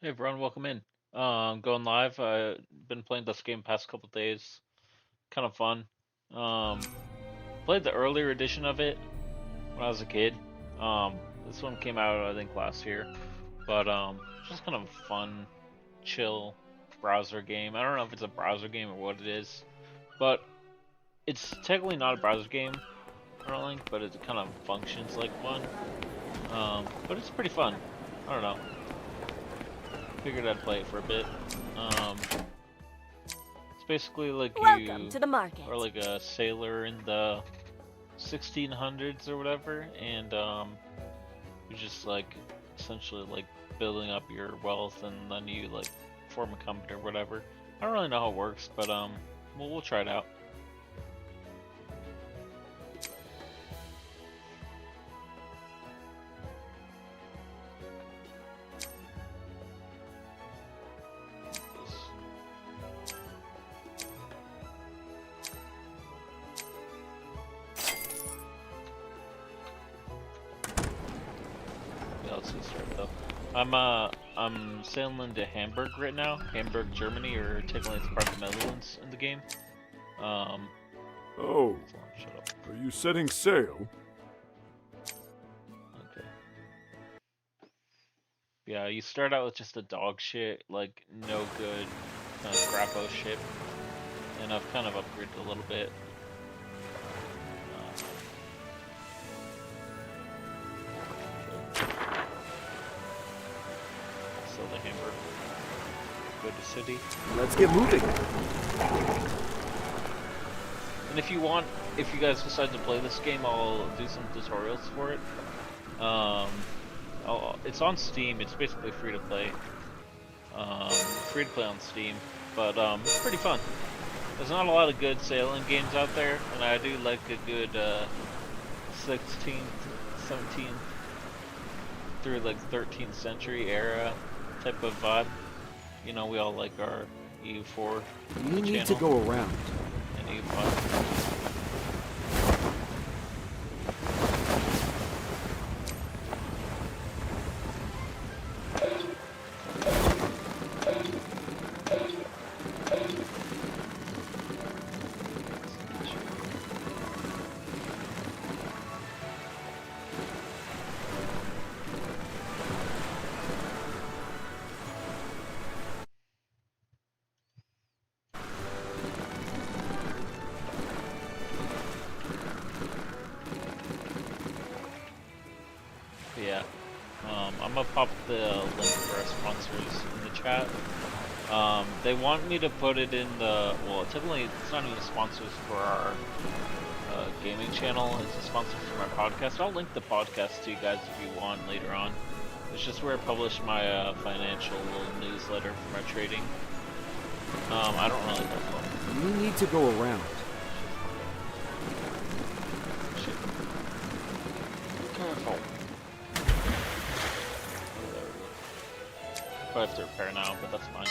Hey everyone, welcome in. Going live. Been playing this game past couple days. Kind of fun. Um, Played the earlier edition of it when I was a kid. Um, this one came out I think last year, but just kind of a fun, chill browser game. I don't know if it's a browser game or what it is, but it's technically not a browser game. I don't think, but it kind of functions like one. But it's pretty fun. I don't know. Figured I'd play it for a bit. It's basically like Welcome you to the market. are like a sailor in the 1600s or whatever, and you're just like essentially like building up your wealth, and then you like form a company or whatever. I don't really know how it works, but we'll try it out. Yeah, let's get started though. I'm sailing to Hamburg right now, Hamburg, Germany, or technically it's part of the Netherlands in the game. Um, Oh, Shut up. are you setting sail? Okay. Yeah, you start out with just a dog shit, like no good kind of crapo ship, and I've kind of upgraded a little bit. So the Hamburg, go to city. Let's get moving. And if you want, if you guys decide to play this game, I'll do some tutorials for it. It's on Steam. It's basically free to play. Free to play on Steam, but it's pretty fun. There's not a lot of good sailing games out there, and I do like a good 16th, 17th through like 13th century era type of vibe. You know, we all like our EU4 We need to go around. and EU5. Yeah. I'm gonna pop the link for our sponsors in the chat. They want me to put it in the, well, technically it's not even sponsors for our gaming channel, it's a sponsor for my podcast. I'll link the podcast to you guys if you want later on. It's just where I publish my financial little newsletter for my trading. I don't really know what. We need to go around. Shit. Careful. Probably have to repair now, but that's fine.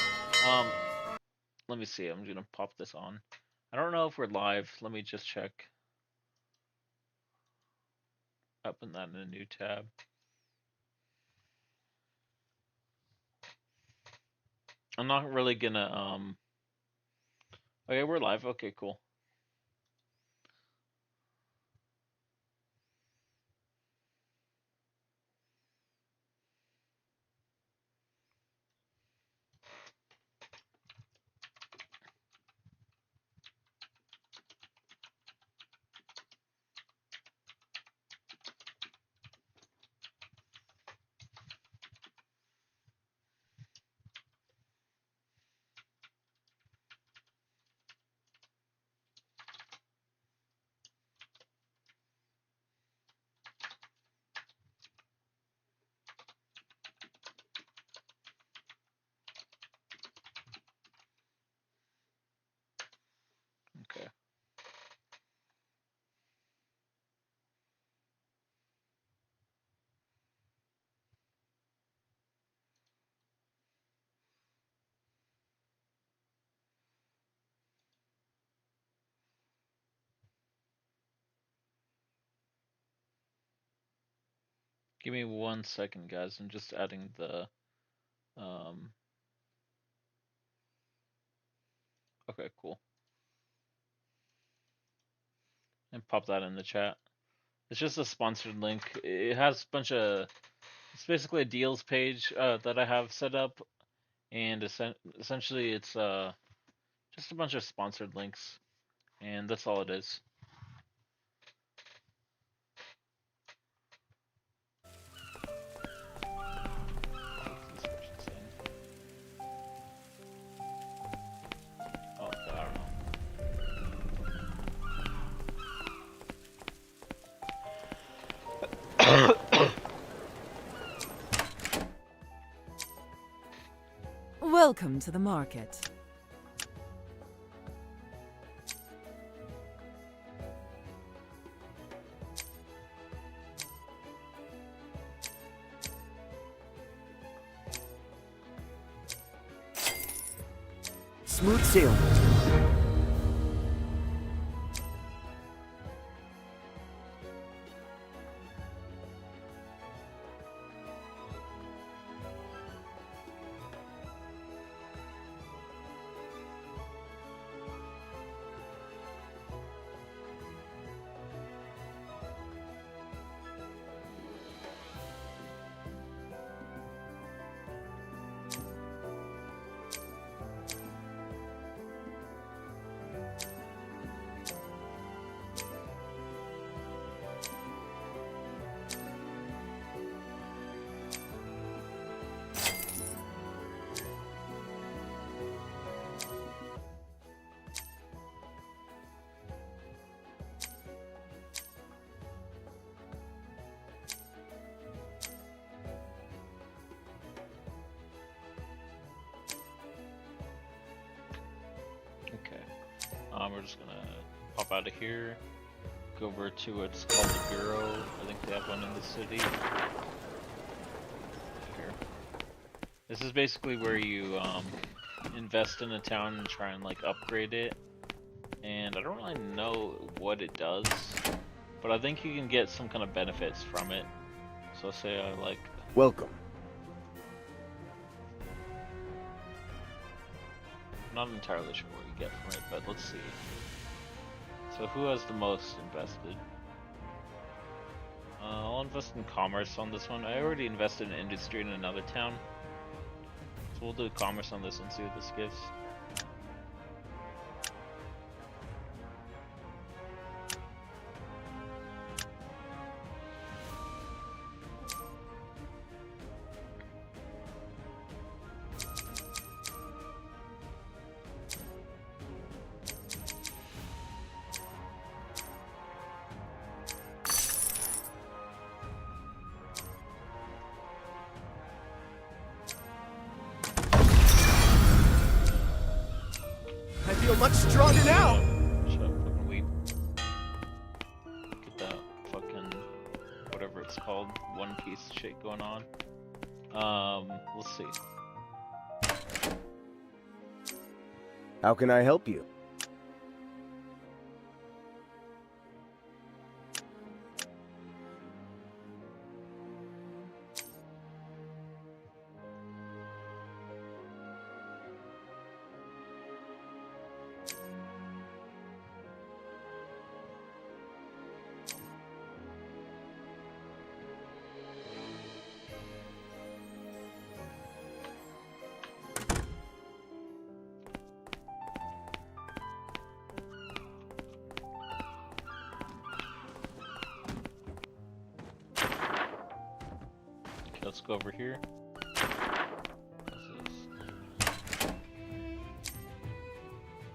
Let me see. I'm gonna pop this on. I don't know if we're live. Let me just check. Open that in a new tab. I'm not really gonna Okay, we're live. Okay, cool. Okay. Give me 1 second, guys. I'm just adding the Um, okay, cool. And pop that in the chat. It's just a sponsored link. It has a bunch of. It's basically a deals page that I have set up, and essentially it's just a bunch of sponsored links, and that's all it is. Oh, okay, I don't know. Welcome to the market. Smooth sailing. Okay. We're just gonna pop out of here. Go over to what's called the Bureau. I think they have one in the city. Here. This is basically where you invest in a town and try and like upgrade it. And I don't really know what it does, but I think you can get some kind of benefits from it. So say I like. Welcome. I'm not entirely sure what you get from it, but let's see. So who has the most invested? I'll invest in commerce on this one. I already invested in industry in another town. So we'll do commerce on this and see what this gives. I feel much stronger now. Shut up, fucking weep. Get that fucking whatever it's called, One Piece shit going on. Let's see. How can I help you? Okay, let's go over here.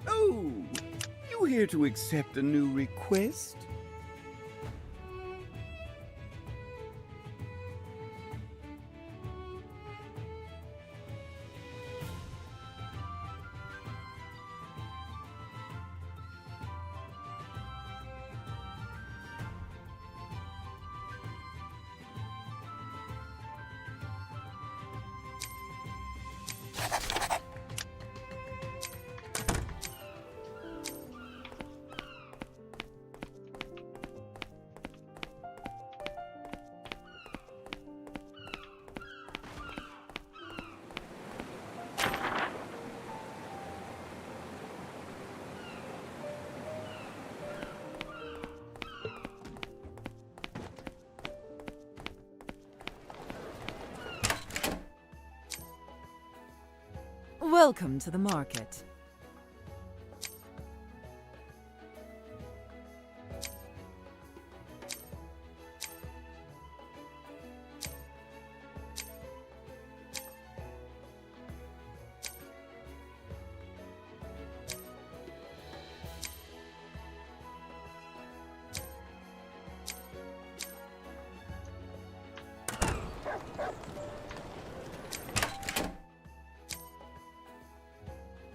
Oh, you here to accept a new request? Welcome to the market.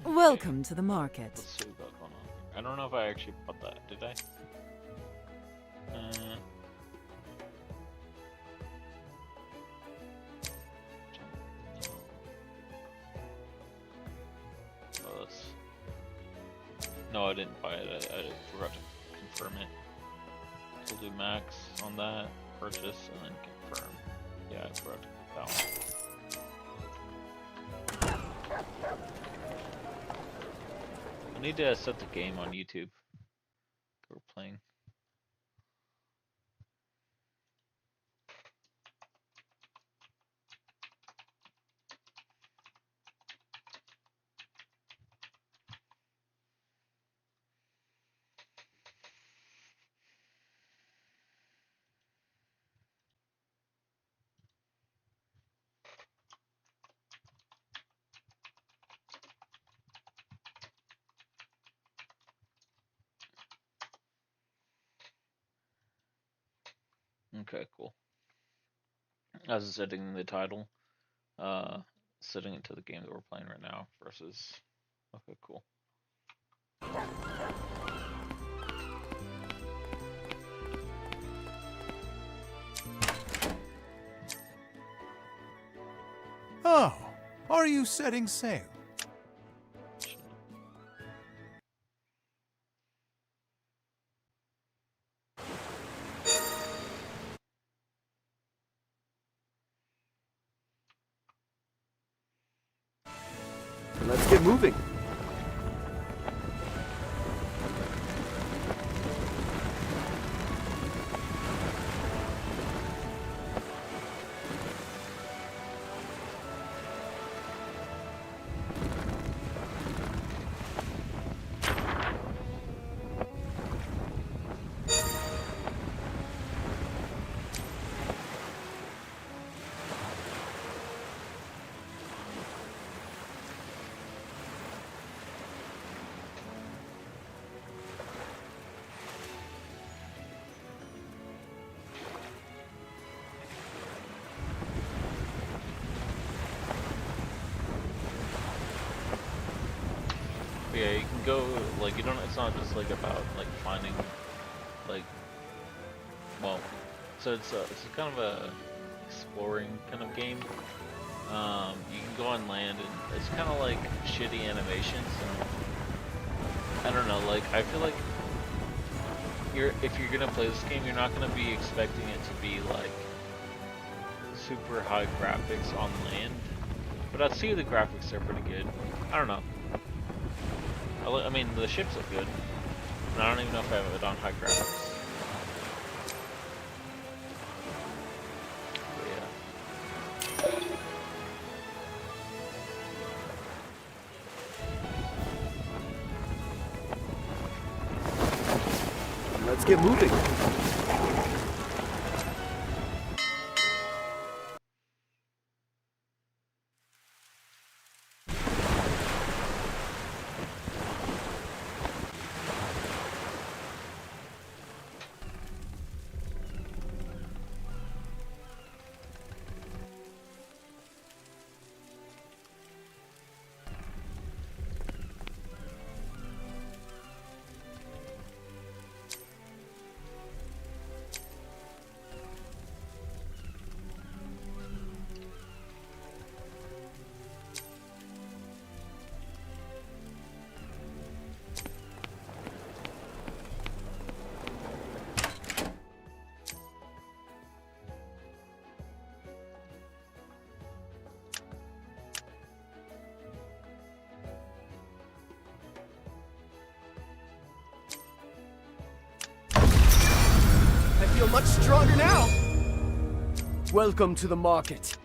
Welcome to the market. Let's see what we got going on here. I don't know if I actually bought that, did I? Oh, no, I didn't buy it. I forgot to confirm it. So we'll do max on that, purchase, and then confirm. Yeah, I forgot to put that one. I need to set the game on YouTube. We're playing. Okay, cool. As setting the title, setting it to the game that we're playing right now versus. Okay, cool. Oh, are you setting sail? Let's get moving. Yeah, you can go, like, you don't, it's not just, like, about, like, finding, like, well, so it's kind of a exploring kind of game. You can go on land, and it's kind of like shitty animations, and I don't know, like, I feel like if you're gonna play this game, you're not gonna be expecting it to be, like, super high graphics on land, but I see the graphics are pretty good. I don't know. I mean, the ships look good, and I don't even know if I have it on high graphics. But yeah. Let's get moving. I feel much stronger now. Welcome to the market.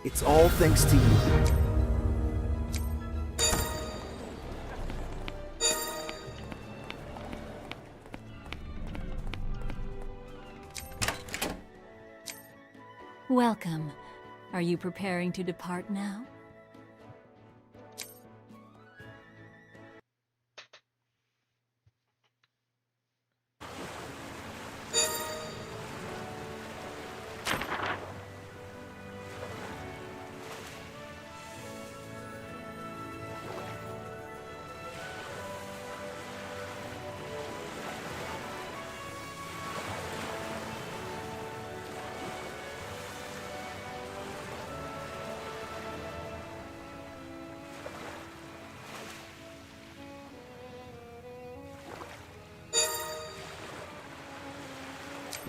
It's all thanks to you. Welcome. Are you preparing to depart now?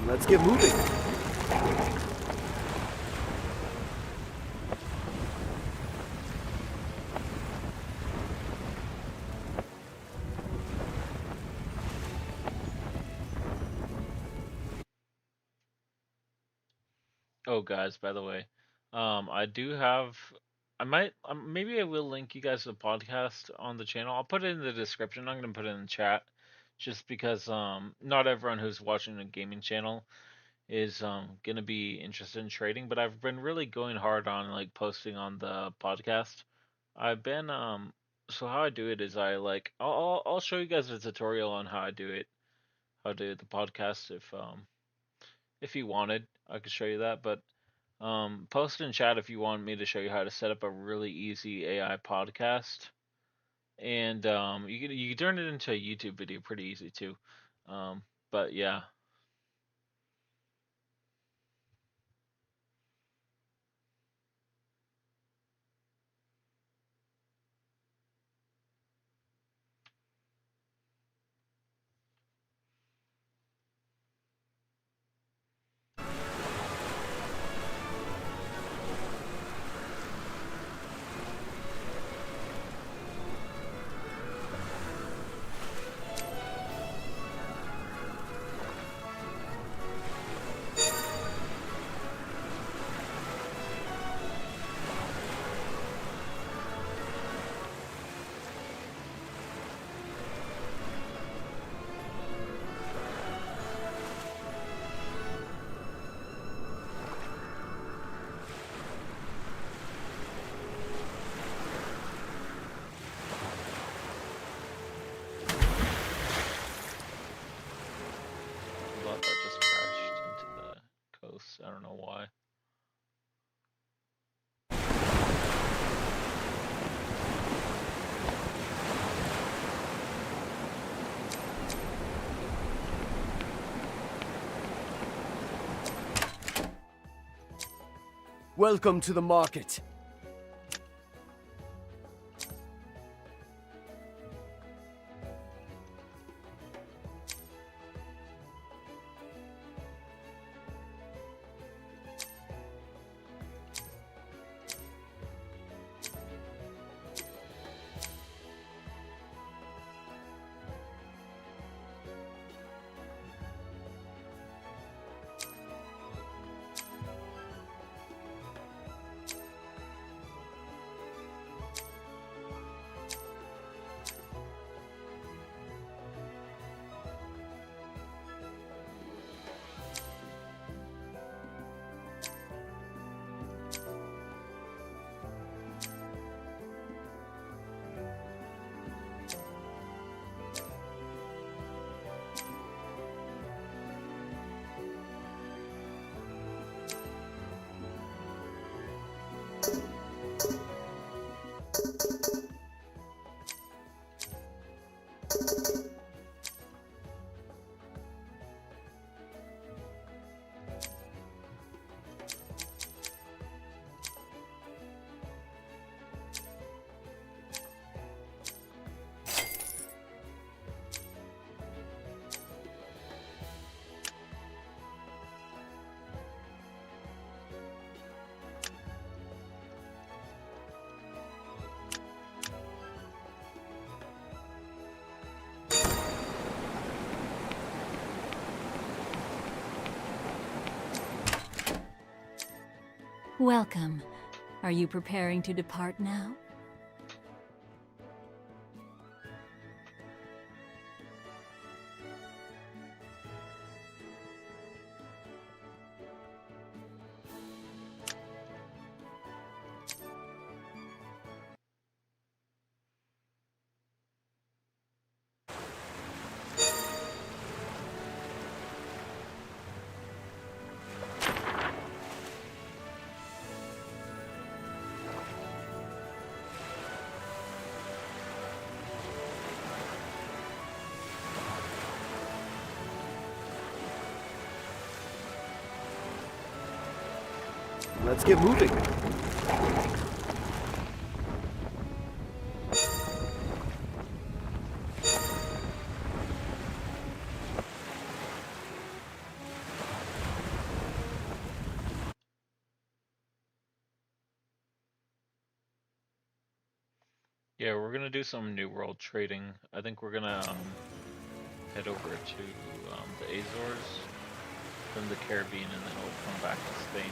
Let's get moving. Oh, guys, by the way, I do have. I might, maybe I will link you guys to the podcast on the channel. I'll put it in the description. I'm gonna put it in the chat, just because not everyone who's watching a gaming channel is gonna be interested in trading. But I've been really going hard on like posting on the podcast. I've been so how I do it is I like I'll show you guys a tutorial on how I do it, how to do the podcast if you wanted, I could show you that, but post in chat if you want me to show you how to set up a really easy AI podcast, and you can turn it into a YouTube video pretty easy too. But yeah, but that just crashed into the coast. I don't know why. Welcome to the market. Welcome. Are you preparing to depart now? Let's get moving. Yeah, we're gonna do some New World trading. I think we're gonna head over to the Azores, then the Caribbean, and then we'll come back to Spain.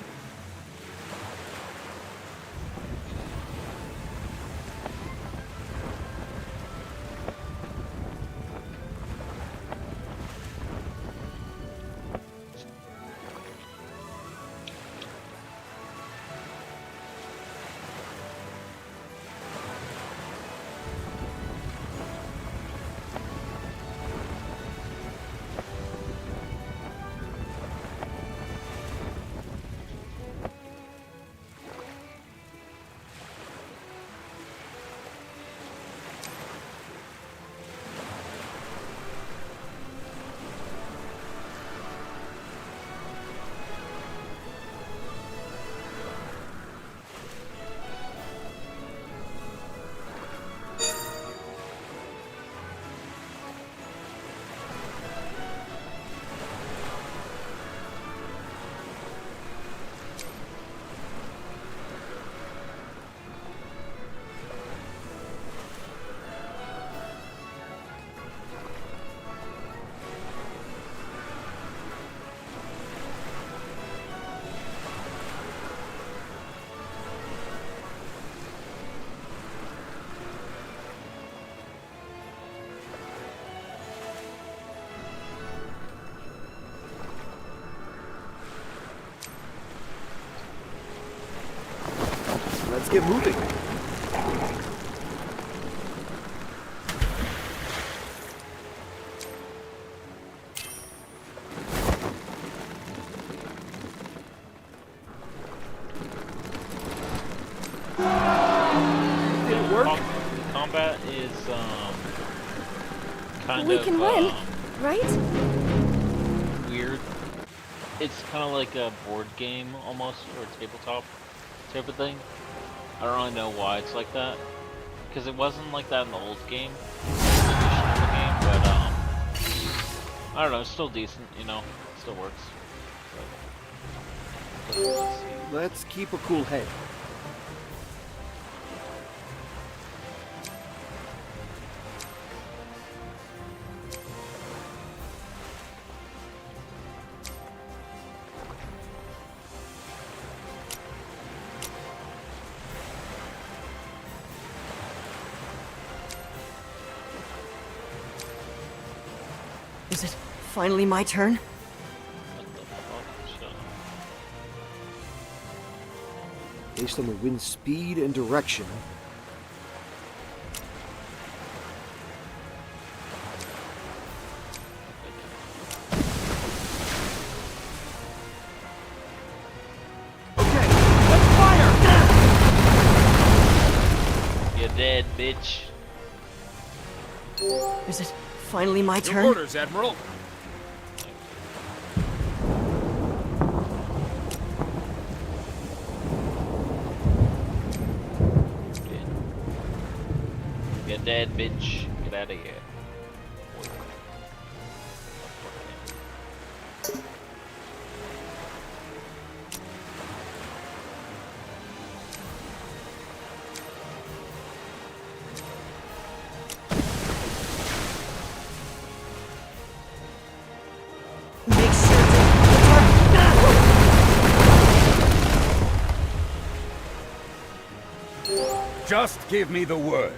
Let's get moving. Did it work? Combat is kind We of can win, right? weird. It's kind of like a board game almost, or tabletop type of thing. I don't really know why it's like that, because it wasn't like that in the old game, but I don't know. It's still decent, you know. It still works. But, let's see. Let's keep a cool head. Is it finally my turn? What the fuck? Shut up. Based on the wind's speed and direction, okay, let's fire! You're dead, bitch. Is it finally my Your turn? orders, Admiral. You're dead, bitch. Get out of here. Make sure to... Just give me the word.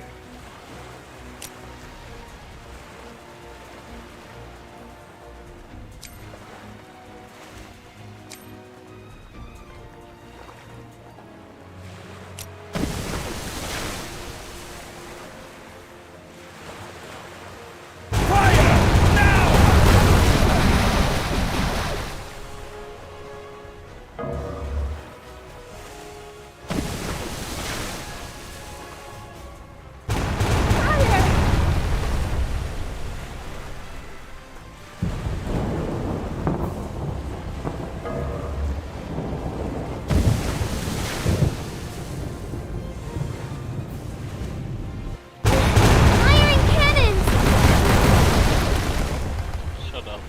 Firing cannons! Shut up.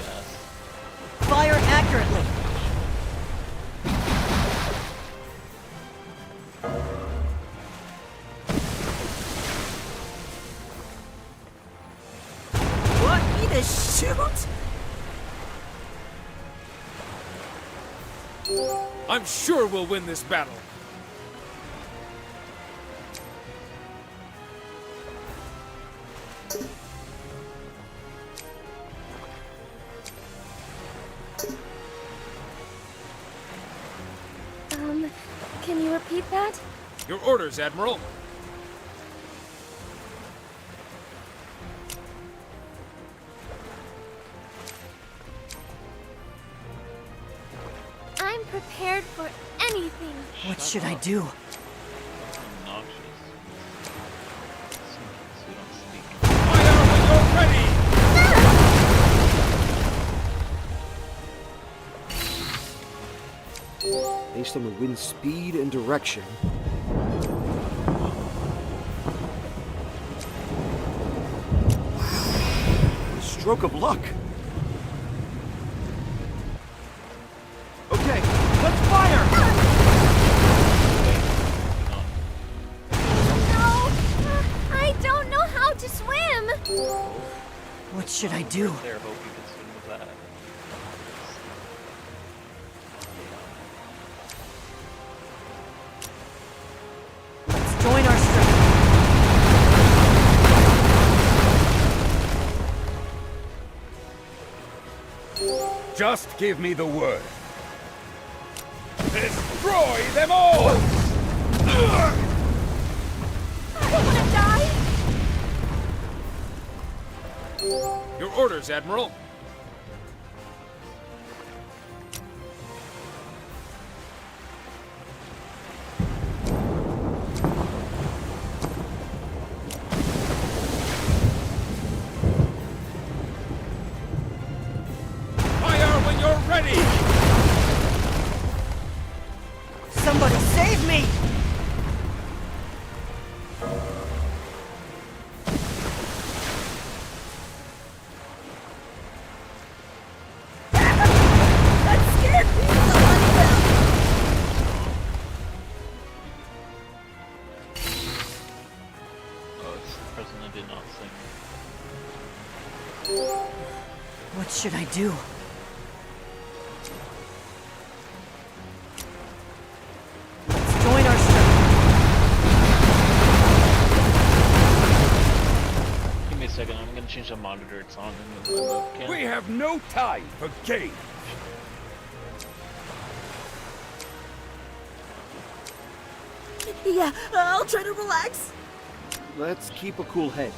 Yes. Fire accurately. Want me to shoot? I'm sure we'll win this battle. Can you repeat that? Your orders, Admiral. I'm prepared for anything. What should I do? Obnoxious. Some kids who don't speak. Fire when you're ready! Based on the wind's speed and direction. Stroke of luck. Okay, let's fire! No! I don't know how to swim! What should I do? There, hope you can swim with that. Let's join our strength. Just give me the word. Destroy them all! I don't want to die! Your orders, Admiral. Fire when you're ready! Somebody save me! That scared me! Oh, it's the president did not sing. What should I do? Let's join our strength. Give me a second, I'm gonna change the monitor it's on and the webcam. We have no time for games. Yeah, I'll try to relax. Let's keep a cool head.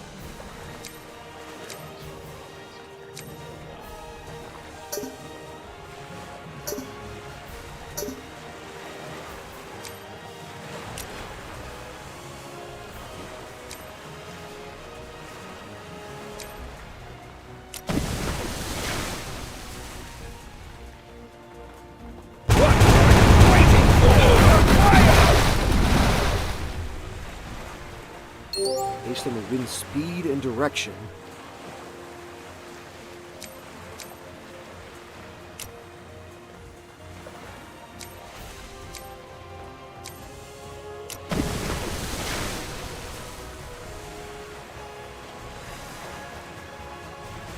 What are you waiting for? Fire! Based on the wind's speed and direction.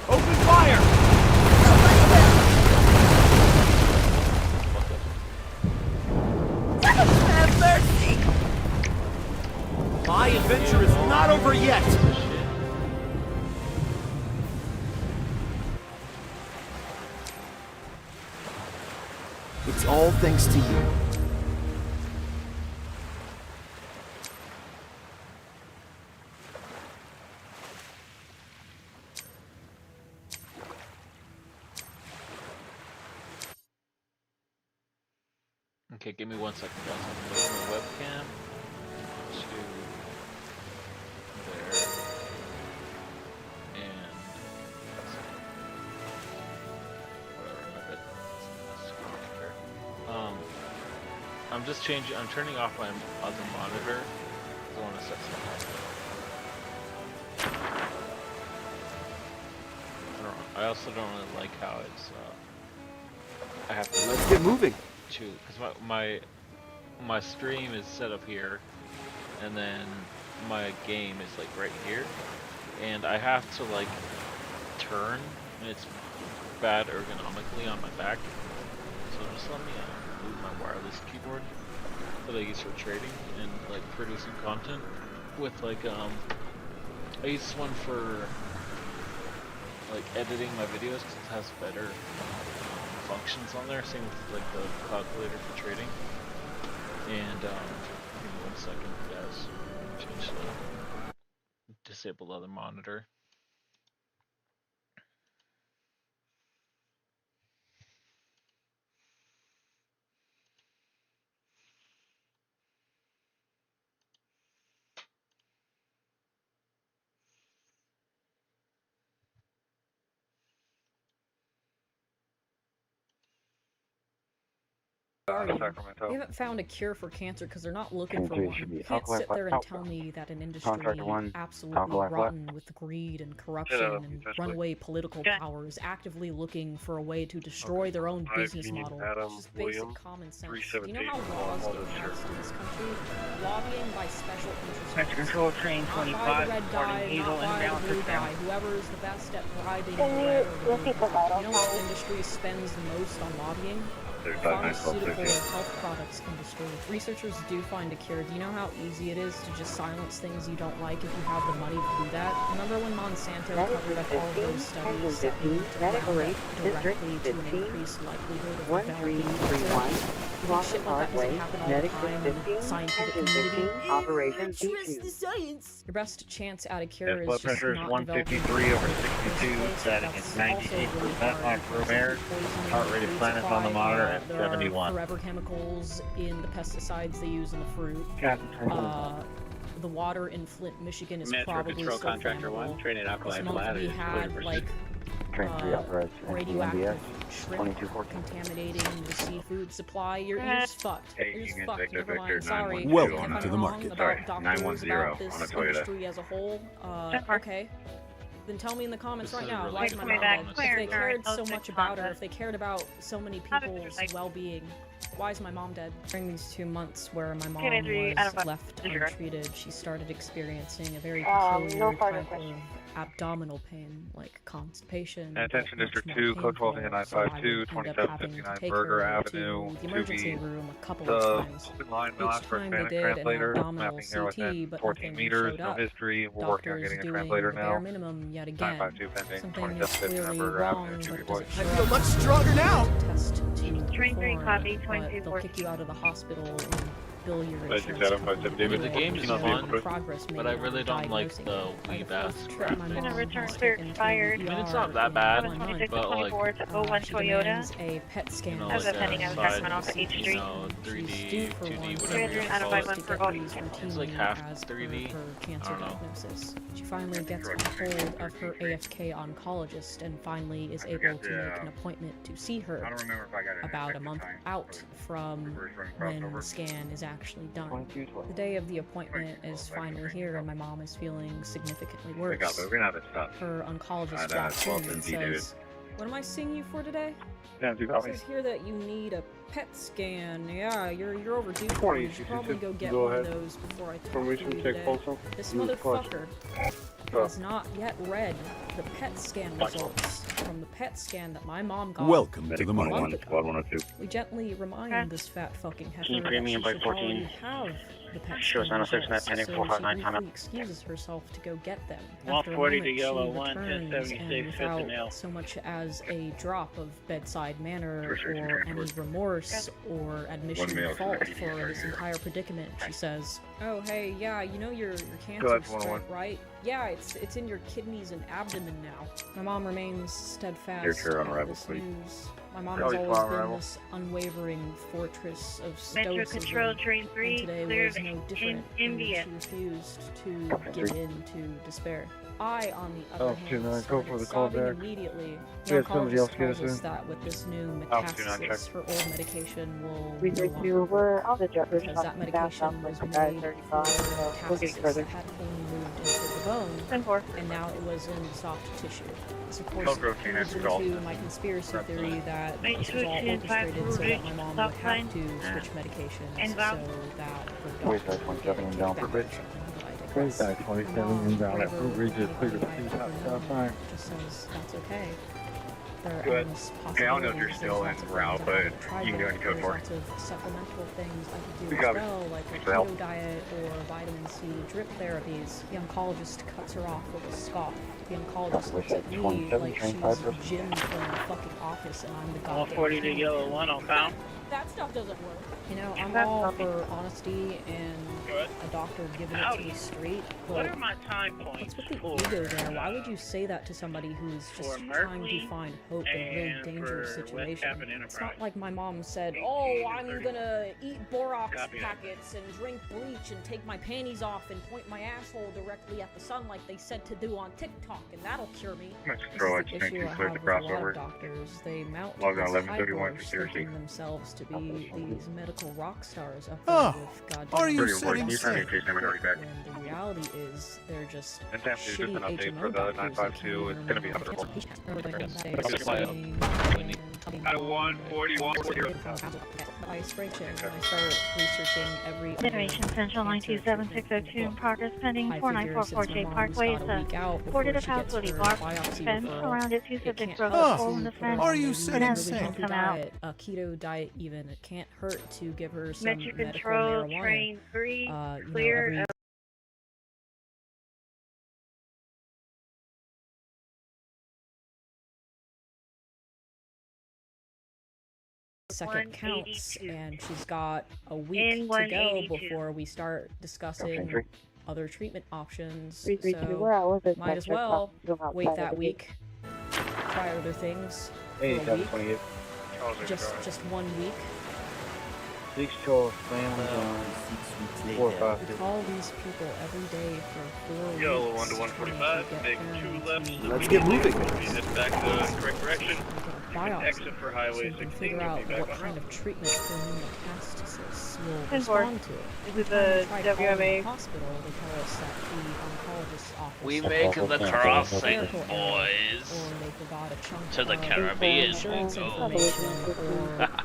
Open fire! It's all thanks to you. Okay, give me 1 second, guys. I'm gonna move my webcam to there, and whatever. I'm just changing. I'm turning off my other monitor. I want to set something up. I also don't really like how it's. I have to. Let's get moving. Because my stream is set up here, and then my game is like right here, and I have to like turn, and it's bad ergonomically on my back. So just let me move my wireless keyboard that I use for trading and like producing content with like I use this one for like editing my videos because it has better functions on there. Same with like the calculator for trading. And give me 1 second, guys. Change the disable other monitor. They haven't found a cure for cancer because they're not looking for one. You can't sit there and tell me that an industry absolutely rotten with greed and corruption and runaway political power is actively looking for a way to destroy their own business model. It's just basic common sense. Do you know how laws get passed in this country? Lobbying by special interests. Control train 25, not by the red guy, not by the blue guy, whoever is the best at bribing the red or the blue guy. You know what industry spends the most on lobbying? Pharmaceutical or health products industry. Researchers do find a cure. Do you know how easy it is to just silence things you don't like if you have the money to do that? Remember when Monsanto covered up all of those studies that lead directly to an increased likelihood of developing cancer? Shit like that doesn't happen all the time in the scientific community. Operation Trust the science. Your best chance at a cure is blood just pressure is not 153 over 62, setting at 98% on room air. Heart rate of planets on the monitor at 71. Forever chemicals in the pesticides they use in the fruit. The water in Flint, Michigan is probably control still contractor flammable. 1, train at alkaline This month bladder we is had 40%. like radioactive shrimp contaminating the seafood supply. You're just fucked. You're just fucked. Never mind. Sorry. Welcome If I'm to the wrong market. about doctors 910 about this on a Toyota. industry as a whole. Okay. Then tell me in the comments This right is now, really why is my good mom dead? bonus. If they cared so much about her, if they cared about so many people's well-being, why is my mom dead? During these 2 months where my mom was left untreated, she started experiencing a very peculiar type of abdominal pain, like constipation. Attention but much District more 2, code painful, 12952, so I would end up having to 2759 take Burger her Avenue, to the emergency 2B. room a couple The of times. open line Each mask for time they Hispanic did an translator, abdominal mapping here within CT, but 14 nothing meters, showed no up. history. We're working on Doctors getting a doing translator the now. bare minimum yet again. 952 pending, Something is 2759 clearly Burger wrong, Avenue, but 2B it boys. doesn't I show feel up much stronger now. test to Train 3 perform, copy, but 22 they'll kick you out of the hospital and bill your Basic insurance setup, company. 570. The game is Anyway, fun, progress made but I on really don't like diagnosing the it. By the weeb ass fourth trip, my graphics. mom Return was clear taken to expired. the I mean, it's ER not that in bad, one night. 26 but like, 24 to 01 She Toyota. demands a PET scan. you know, As like a pending a as side, attachment off the H you Street. know, 3D, She's due for 2D, one whatever you 300 out of call it. 51 to for get all. these It's like routinely half as per 3D. her cancer I don't know. diagnosis. She finally gets a hold of her AFK oncologist and finally is able to make an appointment to see her I don't remember if I got it about a month out from when the scan is actually done. The day of the appointment is finally here and my mom is feeling significantly worse. We're gonna have to stop. Her oncologist I'd, walks in welcome and to you, says, "What am I seeing you for today? Yeah, do It copy. says here that you need a PET scan. Yeah, you're overdue. 20, You should probably go get go one of ahead. those before I talk to Permission you to take today. pulse. This Use motherfucker Oh. has not yet read the PET scan results from the PET scan that my mom got. Welcome to the month market. ago. Squad 102. We gently remind this fat fucking heifer that she premium by should 14. already have the pet Sure, scan sign a results, pending so 459 she time briefly excuses herself to go get them. After a 140 moment, to yellow, she 1, returns, 1076, and 5th without so much as a drop of bedside manner or any remorse or admission of fault for this entire predicament, she says, "Oh, hey, yeah, you know your cancer spread, right? Yeah, it's in your kidneys and abdomen now." My mom remains steadfast at this news. My mom has always been this unwavering fortress of stoicism, Control Train 3, and today clear was no different. India. She refused to give in to despair. I, on the other hand, 2-9, go started for the sobbing callback. immediately. We The had somebody else oncologist get us tells us in. that with this new 2-9, metastasis, her old medication will no Research longer you were work, on the Jeffers because that medication was made for 35, so we'll get metastasis further. that had only moved into the bone, 10-4. and now it was in soft tissue. This, of Don't course, go feeds Phoenix, into my conspiracy theory that Make this sure was all to invite orchestrated so that my Rich mom stop would sign, have to switch medications and so Val. that her Wait, doctor that's would 27 get down kickback for or Rich. something, but I digress. Where's that 27 inbound at Fruit Ridge is clear to the stop sign? Just says that's okay. There are Good. endless Okay, I don't know if you're possibilities. still There's in lots of route, things I but haven't tried you can go yet. and code There's for it. lots of supplemental things I could do We as got it. well, like a Thanks for the help. keto diet or vitamin C drip therapies. The oncologist cuts her off with a scoff. The oncologist looks at me 27, like train she's 5. Jim from the fucking office and I'm the goddamn 140 to king. yellow, 1 on pound. That stuff doesn't work. You know, I'm all for honesty and a doctor giving it to me straight, What but are my time points what's with the for, ego there? Why would you say that to somebody who's just for trying Merkley to find hope in a really and dangerous for West situation? Cabin It's Enterprise? not like my mom said, "Oh, 18 to I'm 30. gonna eat borax Copy that. packets and drink bleach and take my panties off and point my asshole directly at the sun like they said to do on TikTok, and that'll cure me." Let's This throw is it the to issue I clear have the with a lot crossover. of doctors. They mount Logged on this high 11:31 horse, for thinking Thursday. themselves to be these medical rock stars up Oh, there with goddamn are you Pretty setting important. You turn sail? your case number back. when the reality is they're just And Tam, just an shitty update HMO for the doctors that 952. can't It's even gonna be remember under. At 141. I spray check and I start researching every Generation Central 927602 in progress pending I 4944J Parkway. It's a ported house with a bar fence around it. Two subjects broke a hole in the fence. Are you and setting has sail? come out. A keto diet even. It can't hurt to give her some Metro medical Control marijuana. Train 3, You know, clear. every second counts, 182. and she's got a week In to go 182. before we start discussing Okay. other treatment options. 332, So we're out with this might as Metro well Cross, go wait outside that of the week, try other things for a 8728. week, just 1 week. 6 Charles Family. 4-5. We call these people every day for 4 Yellow weeks 1 to trying 145. get Make them 2 lefts. to Let's get moving. Head back the correct direction. biopsy, Exit for so Highway you can 16. figure We'll out be back what on kind route. of treatment for metastasis will 10-4. respond to. This is Every time we the try calling WMA. the hospital, they tell us that the oncologist's office We has making the a crossing, clerical error, boys. or they forgot a chunk To the of Caribbean insurance we go. information,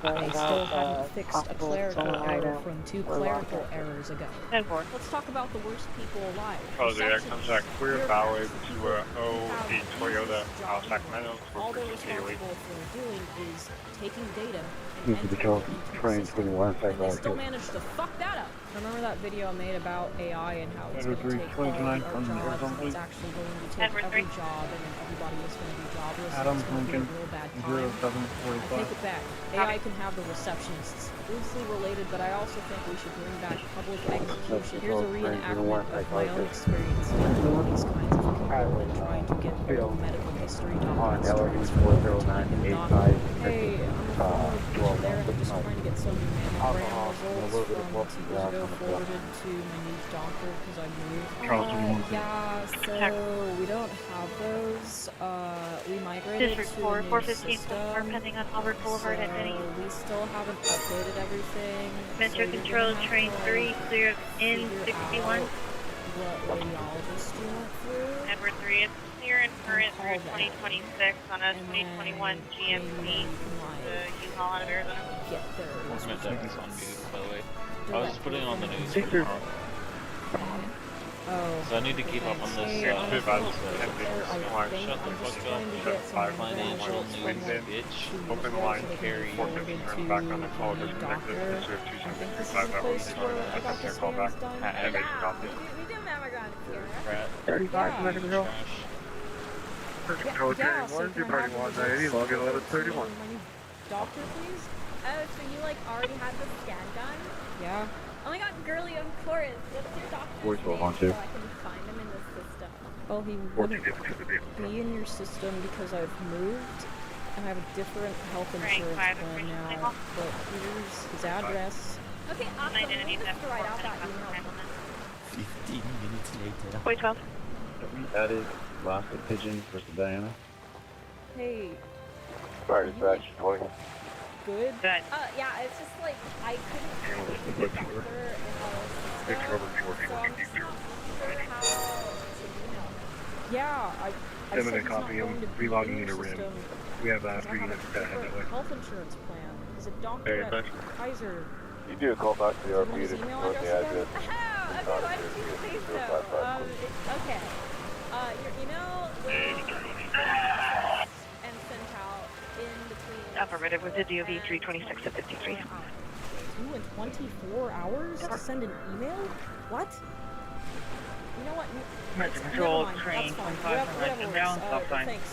or they still haven't fixed a clerical error from 2 We're clerical locked. errors ago. 10-4. Let's talk about the worst people alive. Oh, there Receptionists, comes that clear Byway bureaucrats, to people who have the Toyota useless out jobs Sacramento. all they're For responsible for doing is taking data This and is the entering it Charles into the Train system. 21 And they cycle. still manage to fuck that up. Remember that video I made about AI and how it's going to 3, take all the 29 art from jobs Arizona, and please. it's actually going to take Edward every 3. job and then everybody is going to be jobless Adam and it's going to be a Lincoln, real bad time. 0745. I take it back. AI can have the receptionists. Loosely related, but I also think we should bring back public execution. Here's a reenactment of my own experience dealing with these kinds of people and trying to get old medical history documents transferred over to my new doctor. Hey, I'm a former there and I'm just trying to get some mammogram results from 2 years ago forwarded to my new doctor because I moved. Yeah, so we don't have those. We migrated District to 4, a new 415 system. pending on Albert Boulevard at Denny. So we still haven't updated everything. Metro so you're Control gonna have Train to, 3, clear figure N61. out what radiologist you went through. Edward 3, it's clear and current Call through that. 2026 on a And then 2021 GMC. maybe you can, The U-Haul out of Arizona. get their I meant that was on mute, by the way. I was just putting it on the news. Victor. Oh. So I need to keep up on this. Hey, Shut I the think fuck I'm just up. trying to get some Financial results news, from bitch. Open line, carry. forwarded to back on the call, the disconnected. doctor. This is I think this is 275 the place where I got the call back. scans done. We do mammograms here. Rat. 35 Yeah. minutes ago. Trash. Yeah, so can I have the results log in forwarded to 1131. my new doctor, please? Oh, so you like already had the scan done? Yeah. Oh my god, girly, of course. What's your doctor's Voice name on so two. I can find him in the system? Well, he wouldn't be in your system because I've moved and I have a different health insurance plan now. But here's his address. Okay, awesome. Let me just write out that email. 15 minutes later. Wait, 12. That is last pigeon versus Diana. Hey. Fire dispatch, Good? Yeah, it's just like, I couldn't find the doctor in our system, so I'm just not sure how to email him. Yeah, I said he's not going to be in your system. We have Because I have a different health insurance plan. He's a doctor at Kaiser. You do a call back to the Do you want RP his to email confirm the address address. Oh, okay, why did you say so? Okay. Your email will be and sent out in between. Affirmative with the DOV 326 to 53. 2 and 24 hours to send an email? What? You know what? Emergency Never control, mind, train, that's fine. 25, Whatever right down, works. stop sign. Thanks.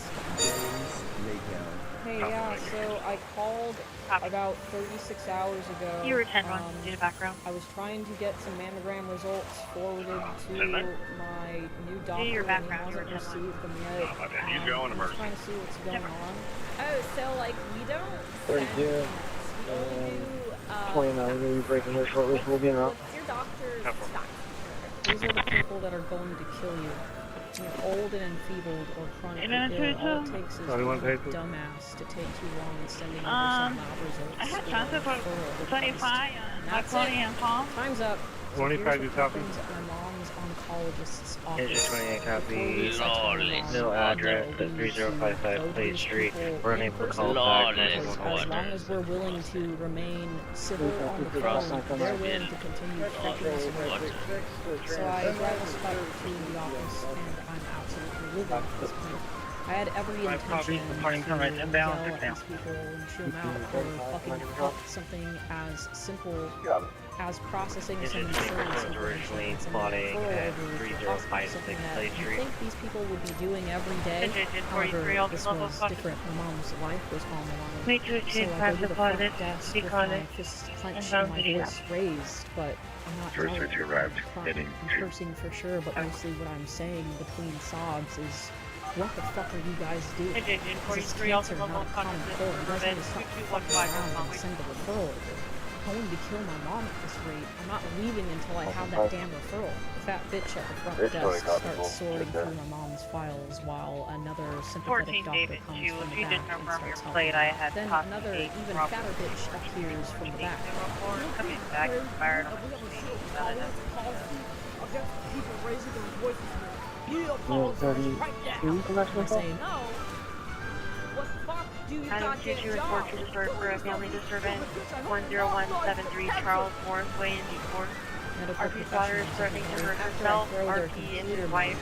Later. Hey, yeah, so I called about 36 hours ago. You were 10-1, due to background. I was trying to get some mammogram results forwarded to my new doctor, your and he background, hasn't you were 10-1. received them yet. He's going I'm trying to see what's going on. Oh, so like we don't send 32. emails. We only do 29, maybe breaking here shortly, we'll be in route. what's your doctor's stock? These are the people that are going to kill you. When you're old and enfeebled or chronically ill, all it takes is one dumbass to take too long in sending over some lab results. I had or chances for referral 25 request. on That's Maconi it. and Palm. Time's up. So 25 here's is what copy. happens at my mom's oncologist's office. Here's your 28 copy. No address at 3055 Play Street. We're unable to call back. As long as we're willing to remain civil on the phone, they're willing to continue freaking us away. So I drive us back to the office, and I'm absolutely livid at this point. I had every intention to yell at these people and chew them out for fucking up something as simple as processing some insurance originally information plotting at over 305 something that Play you Street. think these people would be doing every day. However, this was different. My mom's life was on the line. Wait to So achieve I go to passive the front audit, desk with because my fists clenched and and my video. voice raised, but I'm not First yelling. switch arrived, I'm crying. heading I'm to- cursing for sure, but mostly what I'm saying between sobs is, what the fuck are you guys doing? Agent This is 43 cancer, also not a common conscious cold. You guys need prevent to stop 2215 fucking around from and send a referral over. I'm going to kill my mom at this rate. I'm not leaving until I have that damn referral. The fat bitch at the front It's totally desk starts possible. sorting Right there. through my mom's files while another 14 sympathetic doctor David comes 2, from if you the didn't back and confirm your starts plate, I helping. had Then copied another, the even Robert fatter bitch appears from the back. coming back expired on the I say, no. What the fuck do you Adam got 22 report to deferred for a family disturbance. 10173 Charles Morris Way in Newport. RP's daughter is threatening to hurt herself. RP and his wife.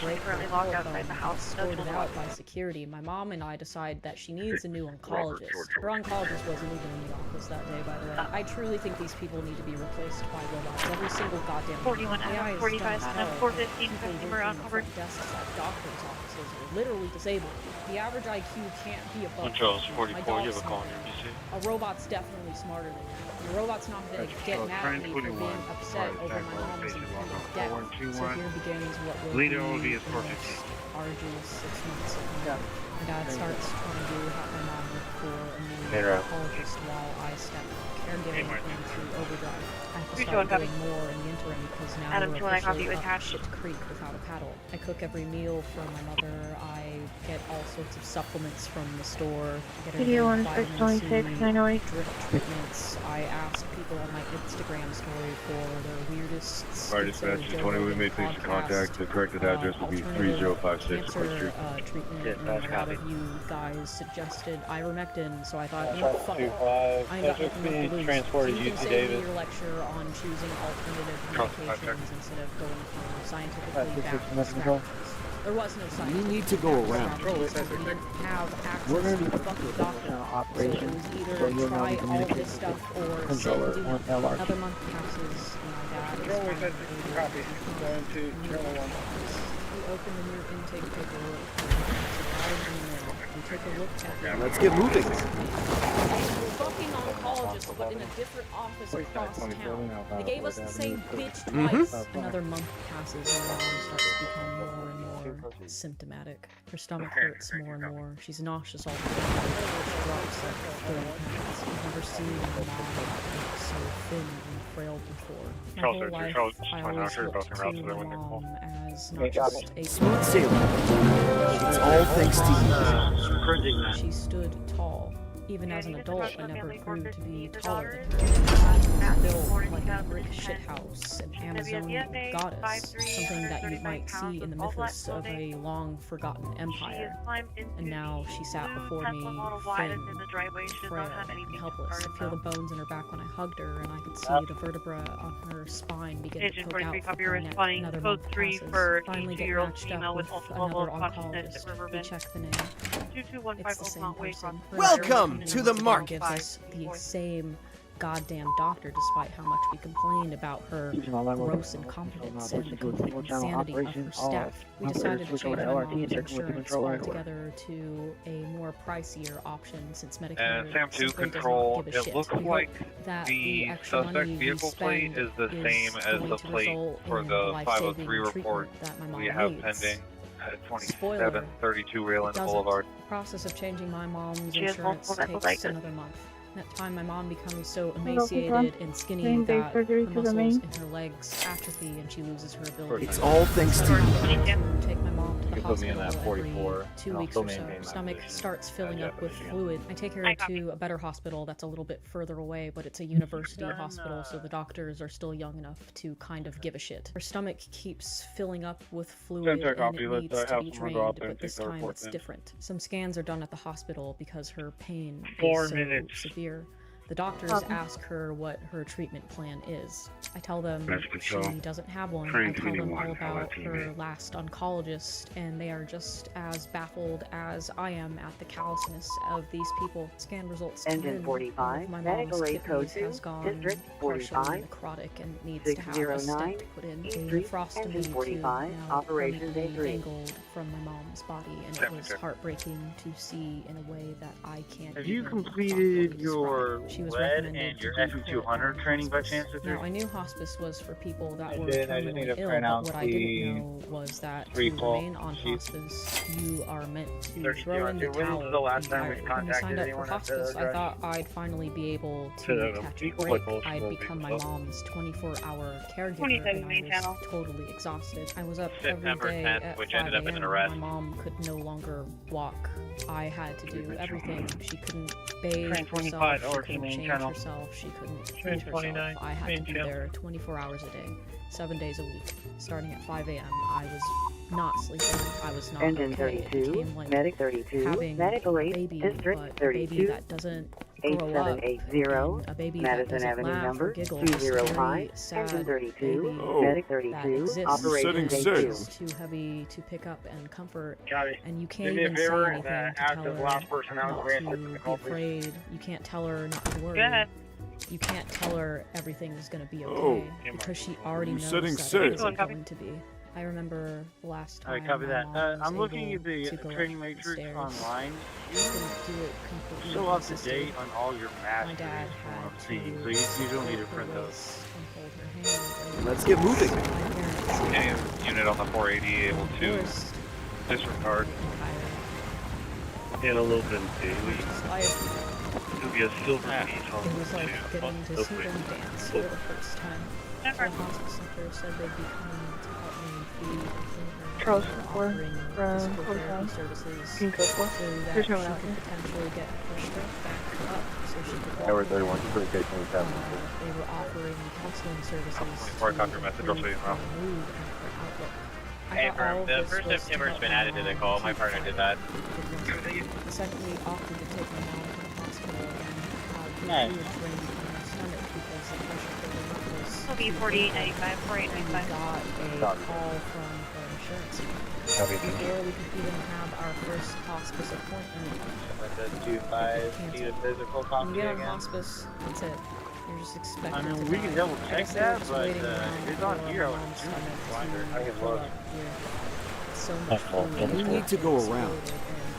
She's currently locked outside the house. No Escorted tool out by security. My mom and I decide that she needs a new oncologist. Her oncologist wasn't even in the office that day, by the way. I truly think these people need to be replaced by robots. Every single goddamn 41 AI Adam is 45 dumb as Adam hell. 415 People customer working in the uncovered. front desks at doctors' offices are literally disabled. The average IQ can't be above. Charles 14. My 44, you dog's have a call on smarter your than me. PC. A robot's definitely smarter than me. The robot's not gonna get mad at me for being upset over my mom's impending death. So here begins what will Leader be will be the most arduous 6 months of my life. My dad starts trying to help my mom look for a new oncologist while I step caregiving into overdrive. I have to start doing more in the interim because now Adam we're 2 I copy officially you up attached. shit creek without a paddle. I cook every meal for my mother. I get all sorts of supplements from the store, get her Video on vitamin C, 26, drip treatments. I asked people on my Instagram story for their weirdest Fire dispatch 20, we made patient contact. The corrected address will be 3056 cancer treatment, and a lot of you guys suggested ivermectin, so I thought, you know, fuck it. I ain't got nothing left to lose. transported So you UC can save Davis. me your lecture on choosing alternative medications instead of going for scientifically backed strategies. There was no science. We need to go around. We didn't have access to a fucking doctor. So it was either try all this stuff or sit and do another month passes. And my dad is we opened the new intake paperwork. We took a look at it. Let's get moving. Fucking oncologist, but in a different office across town. They gave us the same bitch twice. Another month passes and my mom starts to become more and more symptomatic. Her stomach hurts more and more. She's nauseous all the time. She drops like 30 pounds. I've never seen my mom look so thin and frail before. My whole life, I always looked to my mom as not just a Smooth sailing. It's all thanks to you. She stood tall. Even as an adult, I never grew to be taller than her. She was built like a brick shithouse, an Amazonian goddess, something that you might see in the mythos of a long-forgotten empire. And now she sat before me, thin, frail, and helpless. I feel the bones in her back when I hugged her, and I could see the vertebra on her spine begin to poke out from her neck. Another month passes. Finally get matched up with another oncologist. We check the name. It's the same person. Welcome to the market. Gives us the same goddamn doctor, despite how much we complained about her gross incompetence and the complete insanity of her staff. We decided to change my mom's insurance altogether to a more pricier option since Medicare simply does not give a shit. Looks We hope like that the extra suspect money we vehicle plate spend is the same as going the to plate result for in the life-saving 503 report treatment that my mom we have needs. pending at Spoiler, 2732 Rayland doesn't. Boulevard. The process of changing my mom's She has insurance multiple takes medical another month. That time, my mom becomes so Hello, emaciated and skinny Same-day that surgery her to the muscles main. in her legs atrophy and she loses her ability. It's all thanks to you. To take my mom to the You put me in hospital that every 44, 2 and I'll weeks still or so. maintain my Stomach position. starts filling up with Michigan. fluid. I take her to a better hospital that's a little bit further away, but it's a university hospital, so the doctors are still young enough to kind of give a shit. Her stomach keeps filling up with fluid and it needs to be drained, but this time it's different. Some scans are done at the hospital because her pain is so severe. The doctors ask her what her treatment plan is. I tell them she doesn't have one. I tell them all about her last oncologist, and they are just as baffled as I am at the callousness of these people. Scan results come in. Engine 45, My medical mom's aid code kidneys has 2, gone District partially 45, necrotic and needs to have a 609, stent put in. A Street, nephrostomy Engine tube 45, now Operations permanently A3. dangled from my mom's body, and it was heartbreaking to see in a way that I can't. Have you even completed properly your describe. She was lead recommended and your to be put FE200 on training by hospice. chance with Now, her? I knew hospice was for people that And were then I just need terminally to ill, print but out what I the didn't know was that to recall remain on sheet. hospice, you are meant to 32. throw in the When towel was the last time we entirely. When we contacted signed up for anyone at the hospice, I address? thought I'd finally be able To to the catch a people, break. like, I'd most become my people. mom's 24-hour caregiver, 27 and I main was channel. totally exhausted. I was up September every day 10th, at which 5 ended up in an a.m. arrest. My mom could no longer walk. I had to do everything. She couldn't bathe Train 25 herself, she or couldn't main change channel. herself, she couldn't Train feed herself. 29, I had main to be channel. there 24 hours a day, 7 days a week. Starting at 5 a.m., I was not sleeping, I was not Engine okay. It 32, became like Medic 32, having Medical a aid, baby, District but a baby 32, that doesn't grow up, 8780, and a baby that Madison doesn't Avenue laugh number or giggle, just a very 205, sad Engine 32, baby Medic that 32, exists Operations and A2. is too heavy to pick up and comfort, Got it. and you Do can't me a even say favor anything and to ask tell this her last person out not who to answered the be call, please. afraid. You can't tell her not to worry. Go ahead. You can't tell her everything is going to be Oh. okay because she already knows setting that sail. it isn't going to be. I remember the last time Alright, copy my that. mom was I'm looking able at the to go training up the matrix stairs. online. She couldn't do it completely Still up to consistently. date on all your My masteries dad from what had I'm to seeing, so you don't need to hold her print those. waist and hold her hand, and Let's get moving. my parents Yeah, unit on the 480 able to divorced disregard. entirely. In a little bit daily. Just life. to be a silver It was like getting to see them dance for the first time. The hospice center said they'd be coming to help me feed and clean her. Charles, Offering physical therapy services so that she could potentially get her strength back up so she could walk again. They were offering counseling services before I copy your message, I'll show you how. mood and her outlook. Hey, the first timber's been added to the call. My partner did that. The second we opted to take my mom to the hospital and have the food drained from her stomach because the pressure for her was It'll be 4895, 4895. we got a call from her insurance before we could even have our first hospice appointment. When you get on hospice, that's it. You're just expected to we can double check that, but it's on here. So much food. We need to go around. And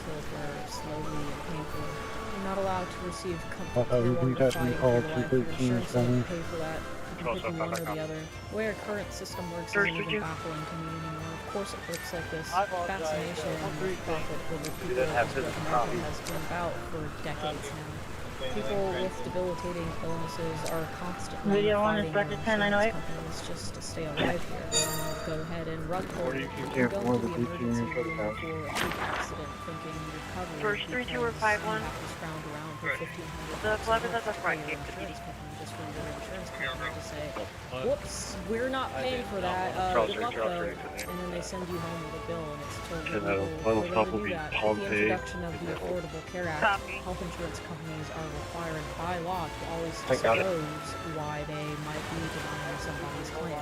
killed her slowly and painfully. You're not allowed to receive comfort or fight for your life. Your insurance won't pay for that. You can pick one or the other. The way our current system works isn't even baffling to me anymore. Of course it works like this. Fascination and profit over people is what America has been about for decades now. People with debilitating illnesses are constantly fighting their insurance companies just to stay alive here. And they'll go ahead and rug pull you. Go to the emergency room for a freak accident thinking recovery First 3251. have to scrounge around for $1,500. The club is at the front gate. Insurance company just for your insurance company to say, whoops, we're not paying for that. Good luck though. And then they send you home with a bill, and it's totally legal for them to do that. With the introduction of the Affordable Care Act, health insurance companies are required by law to always disclose why they might be denying somebody's claim.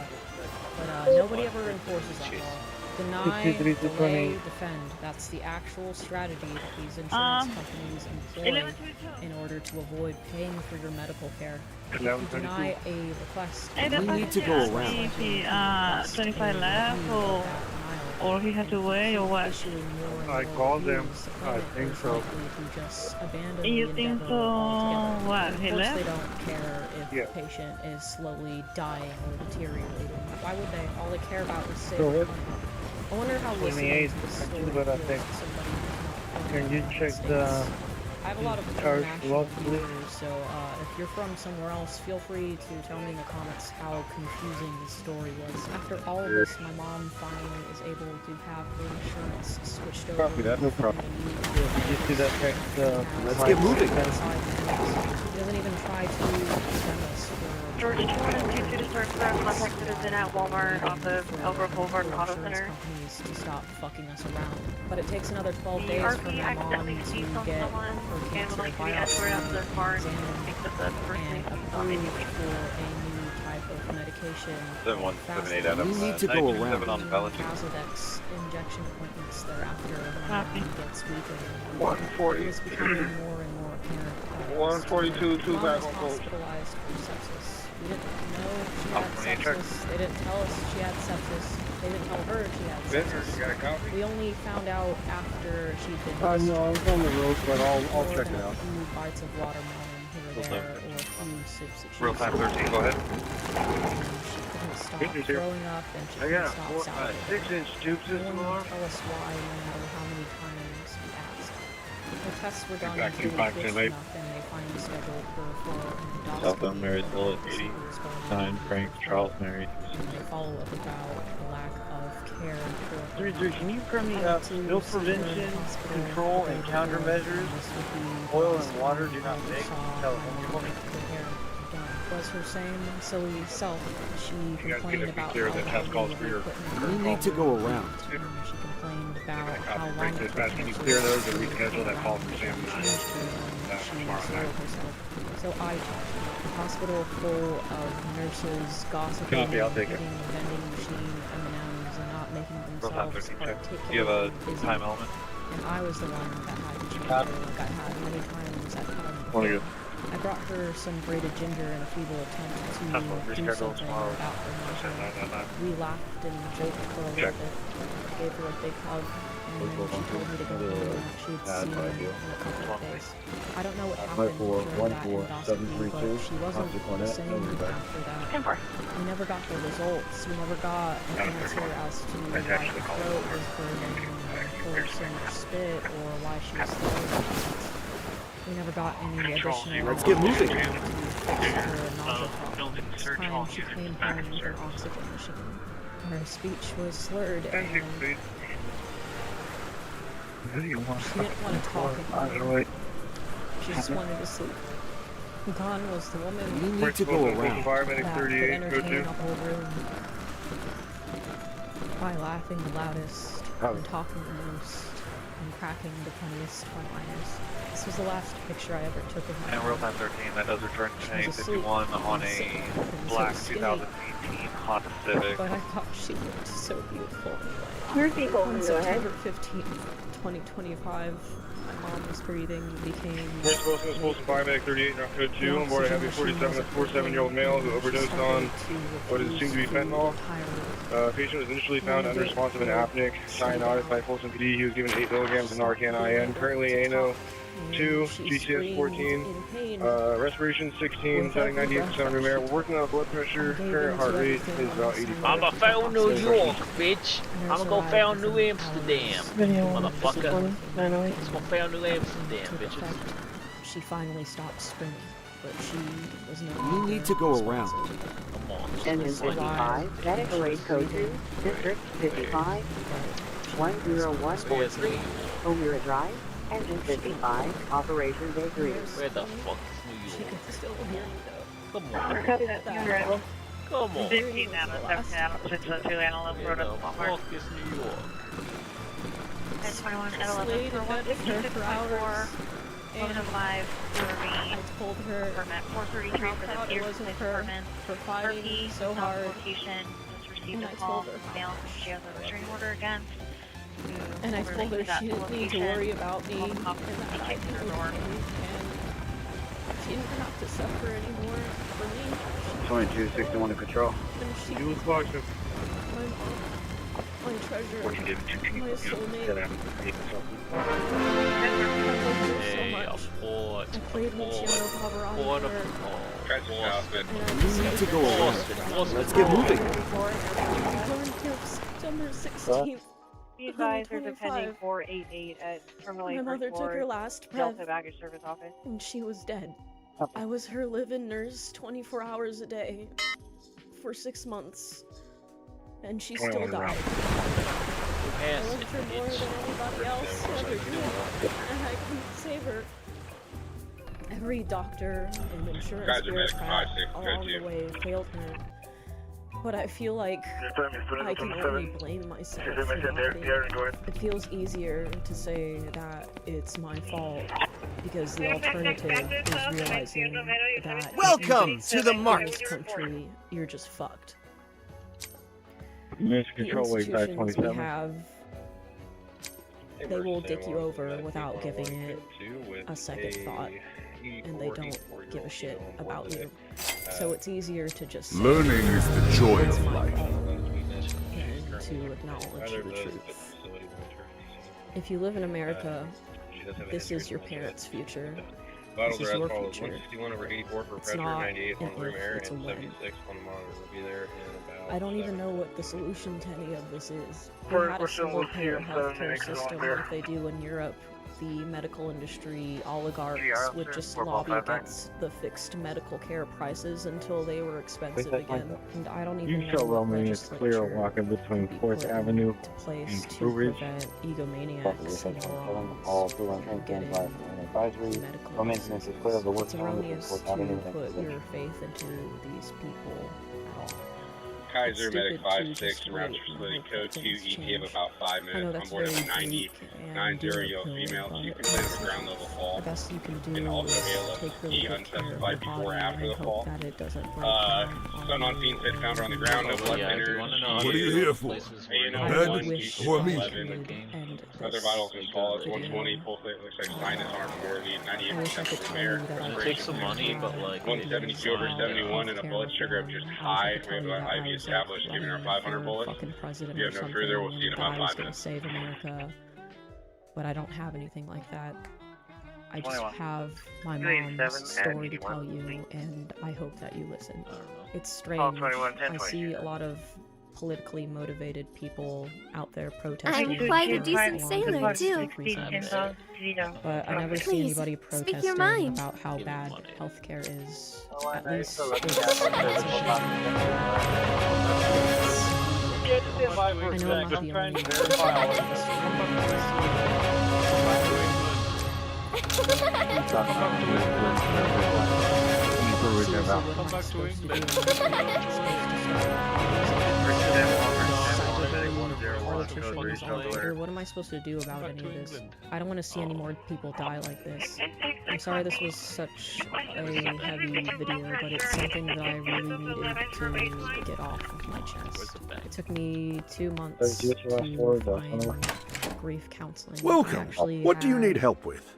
But nobody ever enforces that law. Deny, delay, defend. That's the actual strategy that these insurance companies employ in order to avoid paying for your medical care. If you deny a request, we need to go around. 25 left, or he has to wait, or what? I called them. I think so. You think so? What? He Of course left? they don't care if the patient is slowly dying or deteriorating. Why would they? All they care about is saving money. I wonder how listening to this story but I feels think. to somebody who's not Can you from the check States. the I have a lot of charge international locally? viewers, so if you're from somewhere else, feel free to tell me in the comments how confusing this story was. After all of this, my mom finally is able to have her insurance switched over. Copy that, no problem. Did you see that text? Let's get moving. She doesn't even try to defend us for George 2122 to start for a contact citizen at Walmart off of Elbrook Boulevard Auto insurance Center. companies to stop fucking us around. But it takes another 12 The days for RP my mom accidentally to seized on get someone her and cancer would like to be biopsy escorted out to their car and examined picked up the person and who's on approved manually. for a new type of medication. 7178 out of We need to go around. 97 on the balance. Casodex injection appointments thereafter. Copy. My mom gets weaker. 140. It was becoming more and more apparent. that 142, two Mom back was on coach. hospitalized for sepsis. We didn't know she I'll had put it in check. sepsis. They didn't tell us she had sepsis. They didn't tell her she had Victor, sepsis. you got a copy? We only found out after she'd been No, I was on the road, but I'll more check than it out. a few bites of watermelon here or there, or a few sips that she Real time 13, go ahead. She couldn't stop Victor's here. throwing up, and she I couldn't got a stop salivating. 6-inch tube No system one on. would tell us why, no matter how many times we asked. The tests were done Back until to 5, close 10, 8. enough, and they finally scheduled her for an endoscopy. Southbound Mary's Bullet, to see what was going on. 9, Frank, Charles, Mary. And they follow up about the lack of care for her. 33, can you print me I up went to spill see her in prevention, the hospital control, the and day countermeasures? before. This would be Oil the and last water time do not I mix. saw my California mom woman. with her hair done. Was her same silly self. She You guys complained get it about clear how that test calls for your We need to go around. She complained about how long Break it this took back. her Can you to clear those or receive reschedule that call for the Sam changed tonight? her when she Tomorrow soiled night. herself. So I talked. A hospital full of nurses gossiping, Copy, I'll take it. eating the vending machine M&Ms and not making Real time themselves 13, check. articulate. Do you have a busy. time element? And I was the one that had to change Copy. her like I had many times at home. Want to go? I brought her some grated ginger in a feeble attempt to That's what do reschedule something tomorrow. about her nausea. 999. We laughed and joked for a Check. little bit, gave her a big hug, and then she told me to go home and that she'd see me in a couple of days. I don't know what happened during that endoscopy, but she wasn't the same after that. We never got the results. We never got an answer as to why her throat was burning or full of so much spit or why she was throwing up. We never got any additional... Let's get moving. This time she came home with an oxygen machine. Her speech was slurred and she didn't want to talk anymore. She just wanted to sleep. Gone was the woman You need to go around. that could entertain a whole room by laughing the loudest and talking the most and cracking the funniest one-liners. This was the last picture I ever took of my And real time 13, that does return to 51 on a black 2018 Honda Civic. But I thought she looked so beautiful anyway. Your people, On go September ahead. 15th, 2025, my mom's breathing became... First Wilson, Wilson Paramedic 38, North Code 2, on board a heavy 47-year-old male who overdosed on what is assumed to be fentanyl. Patient was initially found unresponsive and apneic, cyanotic by Folsom PD. He was given 8 milligrams of Narcan IN. Currently ANO 2, GCS 14, respiration 16, setting 98% on room air. We're working on blood pressure. Current heart rate is about 85. I'm going to found New York, bitch. I'm going to go found New Amsterdam, motherfucker. Let's go found New Amsterdam, bitches. She finally stopped screaming, but she was not... You need to go around. Come on. Engine 55, medical aid code 2, District 55, 10143, O'Meara Drive, Engine 55, Operation Day 3. Where the fuck is New She York? could still hear me though. Come on. Copy that, Funeral. Come on. 15 now, 7 out, 602 Antelope Where Road the at Walmart. fuck is New York? 1021 Just laid in bed with her for hours. And 1105, I told her Permit 433 how for the proud it Pierce was of Police her Department. for fighting so hard. Location just received And a I call told her. from male who she has a restraining order against. And I told her she didn't need to worry about me and that I'd be okay, and she didn't have to suffer anymore for me. 2261 in control. And she You was my cautious. mom, my treasure, my soulmate. I loved her so Hey, much. a port. I played Luciano Pavarotti Port for of her. Boston. And I You need to go around. Let's get moving. until September 16th. These guys are 2025. depending 488 at Terminal 8 My mother took her last breath, Delta Baggage Service Office. and she was dead. I was her live-in nurse 24 hours a day for 6 months, and she still died. I loved her more than anybody else ever did, and I couldn't save her. Every doctor and insurance bureaucrat along the way failed her. But I feel like I can only blame myself for not being. It feels easier to say that it's my fault because the alternative is realizing that Welcome to the in market. this country, you're just fucked. Mission The control weight size institutions we 27. have, they will dick you over without giving it a second thought, and they don't give a shit about you. So it's easier to just say, Learning is the joy "It's of my life." fault," and to acknowledge the truth. If you live in America, this is your parents' future. This is your future. It's not an if, it's a when. I don't even know what the solution to any of this is. We had a single-payer healthcare system like they do in Europe. The medical industry oligarchs would just lobby against the fixed medical care prices until they were expensive again. And I don't even You know show what Romany is clear legislature walking between would be 4th put Avenue into place and to Blue Ridge. prevent egomaniacs and morons All from getting advisory. medical No maintenance is clear of the work It's erroneous to put your faith into these people at all. Kaiser It's Medic stupid to 56, just round wait for and splitting hope code that 2, things ET of change. about 5 I know minutes, on that's board very of 90, bleak and 90 doom yellow pill, female, so you but can plan the ground level fall. the best you can do And also is take really ALFE good care of your unspecified before body after and the fall. hope that it doesn't break down Sun on fiend said found her on the ground, no blood Yeah, if you thinners. wanna know how What are to you do here for? places where You I know, Bed one, wish or I me? could end Other this vitals and solids, video. 120, pulse rate looks like sinus aren't more lead, I wish I 98% could from tell air. you that I It could takes some money, but like 172 over 71 and a blood sugar of just high. We have an IV established, giving her 500 bullets. fucking president You or have no something, further, we'll and see in that about I was 5 gonna minutes. save America, but I don't have anything like that. I just 21. have my 287 mom's story to 81. tell you, and I hope that you listen. I don't know. It's strange. 21, I see a lot of politically motivated people out there protesting. I'm quite a decent sailor, too. But I never see anybody protesting about how bad healthcare is. At least I know I'm not the only What am I supposed to do about any of this? I don't want to see any more people die like this. I'm sorry this was such a heavy video, but it's something that I really needed to get off of my chest. It took me 2 months to find grief counseling. Welcome. What do you need help with?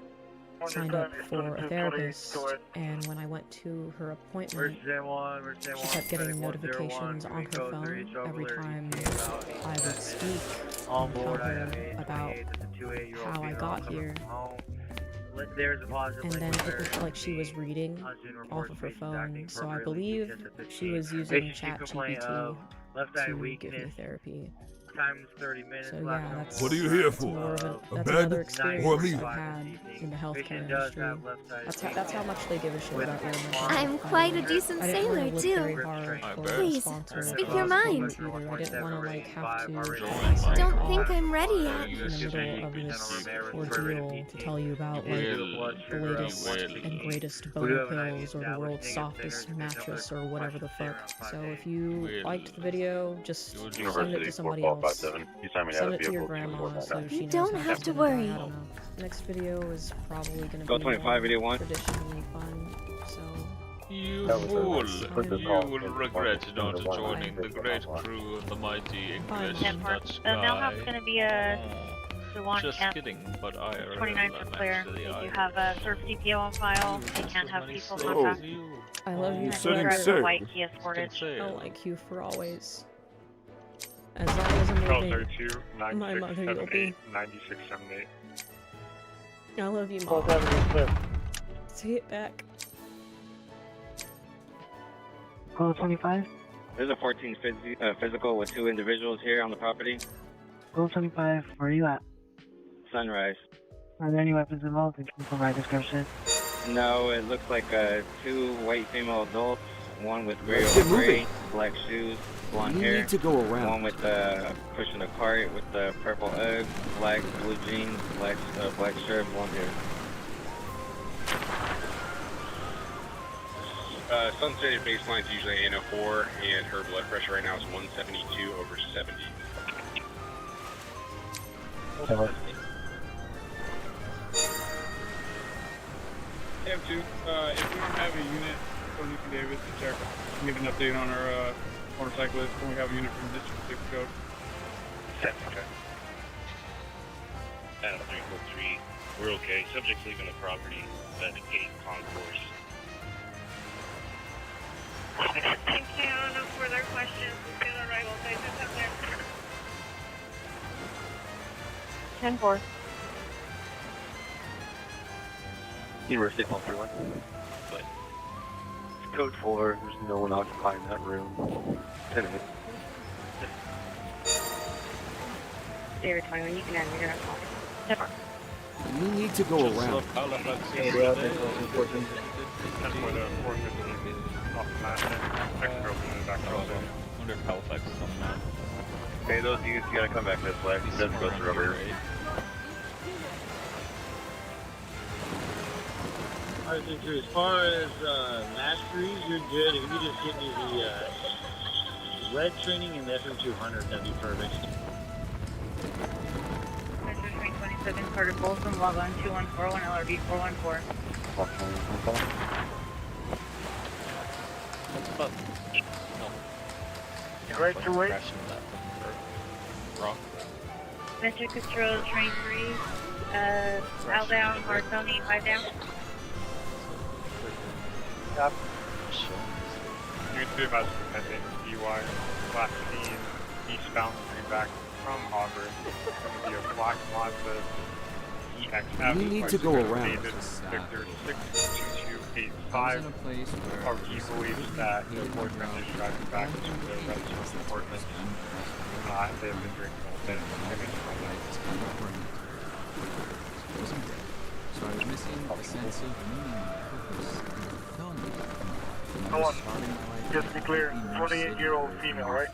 Signed up for a therapist, and when I went to her appointment, she kept getting notifications on her phone every time I would speak and tell her about how I got here. And then it looked like she was reading off of her phone, so I believe she was using ChatGPT to give me therapy. So yeah, that's, what are you here for? That's another experience I've had in the healthcare industry. That's how much they give a shit about your mental health. I'm quite a decent sailor, too. Please, speak your mind. I didn't want to, like, have to... Don't think I'm ready yet. In the middle of this ordeal to tell you about, like, the latest and greatest boner pills or the world's softest mattress or whatever the fuck. So if you liked the video, just send it to somebody else. Send it to your grandma so she knows. You don't have to worry. I don't know. Next video is probably gonna be 2581. traditionally fun, so... You fool! You will regret not joining the great crew of the mighty English Dutch guy. The mailhouse is gonna be a Swan Just Camp. kidding, but I 29 for clear. If you have a serve CPO on file, you can't have people contact. I love you forever. White Kia Sportage. I like you for always. As long as I'm living, my mother you'll be. 9678. I love you, Mom. Say it back. Call 25. There's a 14 physical with 2 individuals here on the property. Call 25, where are you at? Sunrise. Are there any weapons involved? Can you provide description? No, it looks like 2 white female adults. One with gray, black shoes, blonde hair. Need to go around. One with pushing a cart with the purple Ugg, black blue jeans, black shirt, blonde hair. Sunset baseline is usually NO4, and her blood pressure right now is 172/70. Tab 2, if we don't have a unit from Lucy Davis to check, give an update on our motorcyclist when we have a unit from District 6 code. Set, okay. Adam 343, we're okay. Subject's leaving the property at the gate concourse. Thank you. No further questions. We'll get arrival places up there. 10-4. University 131. But Code 4, there's no one occupying that room. 10-8. David 21, you can end. You're not calling. 10-4. You need to go around. Wonder if Halifax is on that. Hey, those units gotta come back this way. It doesn't go through over here. Alright, as far as masteries, you're good. If you could just give me the red training and the FM200, that'd be perfect. Mr. 327, Carter Folsom, log on 2141, LRB 414. Right to wait. Wrong. Mr. Castro, train 3, outbound, Marconi, 5 down. Yep. You can do about dependent DUI, Class C, eastbound coming back from Auburn. It's going to be a black Mazda You need to go around. Victor 622285 RP believes that their boyfriend is driving back to their residence apartment. They have been drinking all day. So I was missing a sense of meaning and purpose in the film. Come on, just be clear, 28-year-old female, right?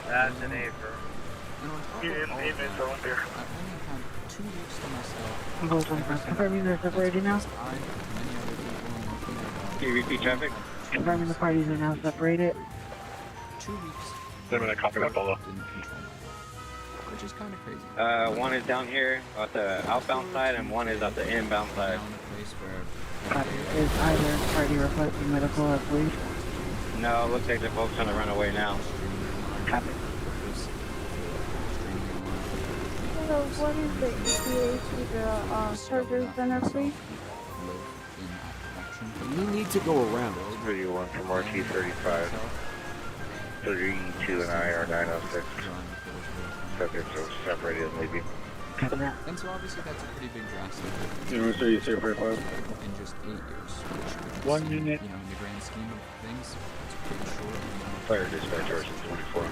That's an A for. Inmates are there. I only had 2 weeks to myself. Confirming they're separated now. Can you repeat traffic? Confirming the parties are now separated. 2 weeks. They're gonna copy that below. Which is kind of crazy. One is down here at the outbound side, and one is at the inbound side. Is either party requesting medical or police? No, it looks like they're both trying to run away now. Copy. So what is the ETA to the surgery center, please? You need to go around. 31 from RT35. 32 and I are 906. Subjects are separated and leaving. And so obviously that's a pretty big drastic. 03645. In just 8 years. Which 1 unit. You know, in the grand scheme of things, it's pretty short. Fire dispatch version 24.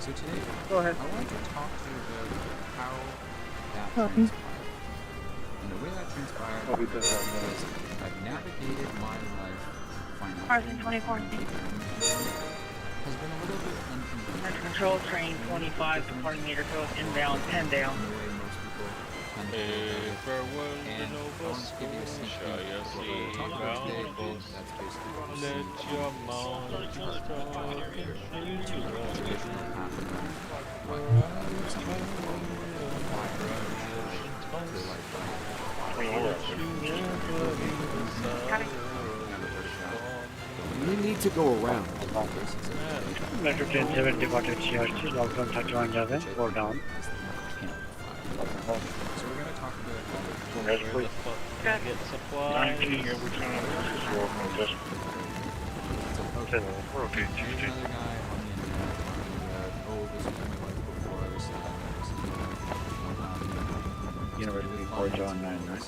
So today, Go ahead. I wanted to talk to you about how that Okay. transpired. And the way that transpired is I've navigated my life Carson financially. 24. Has been a little bit unconventional. Center control train 25, departing meter code inbound, 10 down. The way most people tend to do it. And I want to give you a sneak peek of what we're talking about today, and that's basically what we're seeing. Traditional path of what some people call You need to go around. Metro 10-7, departure TR2, locked on touch 111, or down. So we're going to talk about Yes, please. Get supplies. 19, we're trying to roll from this. okay. There's another guy on the internet oh, this was my life before I was sad. University for John 9, right?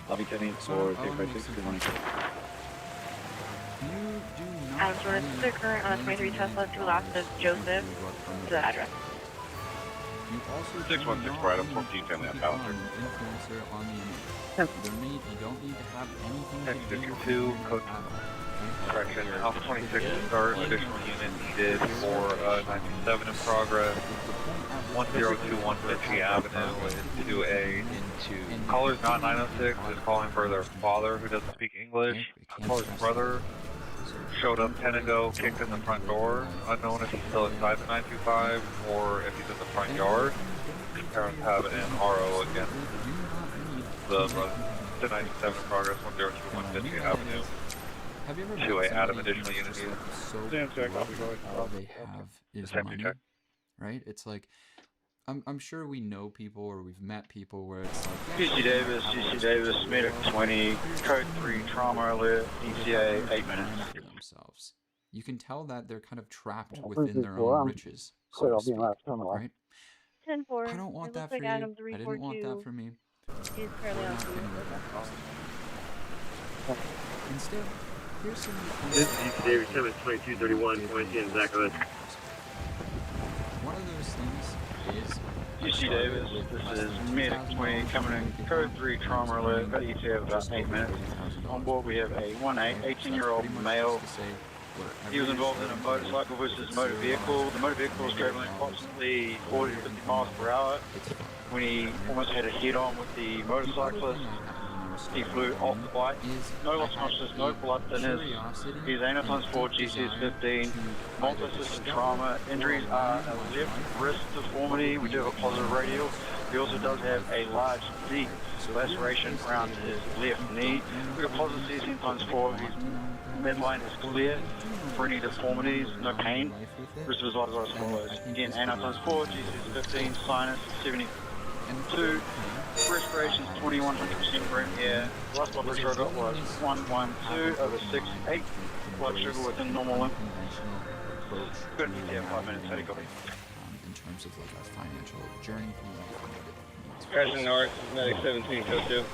Lobby 10 for 356, good morning. Adams Road, the current on 23 Tesla to last of Joseph to the address. 616 for Adam, 14 family on Palacer. Influencer on the internet. You don't need to have anything to do with code correction. Alpha 26 to start. Additional unit needed for 927 in progress. 1021 Ritchie Avenue into a caller's not 906 is calling for their father who doesn't speak English. Caller's brother showed up 10 ago, kicked in the front door, unknown if he's still inside the 925 or if he's in the front yard. Parents have an RO against the brother. 97 in progress, 1021 Ritchie Avenue. Have you ever to a Adam additional unit needed. So all they have is money, right? It's like I'm sure we know people or we've met people where it's like GC Davis, Medic 20, Code 3, Trauma Alert, ECA, 8 minutes. For themselves. You can tell that they're kind of trapped within their own riches, so to speak, right? 10-4. I don't want that for you. I didn't want that for me. He's currently on Instead, here's some... This is GC Davis, 72231, going in Zachary. One of those things is... GC Davis, this is Medic 20 coming in, Code 3 Trauma Alert, got ETA of about 8 minutes. On board we have a 18-year-old male. He was involved in a motorcycle versus motor vehicle. The motor vehicle was traveling approximately 40 to 50 miles per hour. When he almost had a head-on with the motorcyclist, he flew off the bike. No loss of consciousness, no blood thinners. He's ANA times 4, GC is 15. Multi-system trauma. Injuries are a left wrist deformity. We do have a positive radial. He also does have a large, deep laceration around his left knee. We've got positive CC times 4. His midline is clear for any deformities, no pain. Rest of his life is as follows. Again, ANA times 4, GC is 15, sinus 72. Respirations 2100% room air. Last blood pressure I got was 112/68. Blood sugar within normal limit. Good, yeah, 5 minutes, how do you copy? In terms of like a financial journey for you. Crashing north, medic 17, code 2.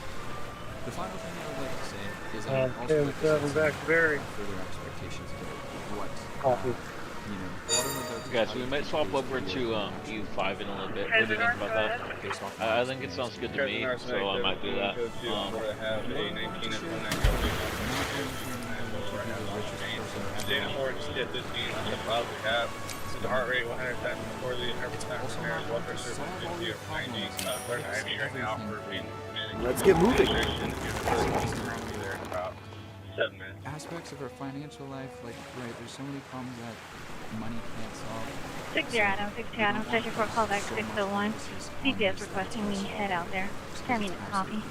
The final thing I would like to say is I would also like to set back to Barry. further expectations about what, Coffee. you know, what I'm about to Guys, tell we you might swap is over the to work EU5 in a little bit. What do you think about that? based off I my think it sounds good to Crashing me, north, so I might do that. Code 2, I'm going to have a 19 at 19 code 2. Data for shit, this being on the files we have. The heart rate 100 times before the 100% there, blood pressure 150 over 90. Starting to IV right now for being Let's get moving. there in about 7 minutes. aspects of our financial life, like, right, there's so many problems that money can't solve. 60 Adam, 60 Adam, station for callback 601. CPS requesting me head out there. 10 minutes, copy. Okay,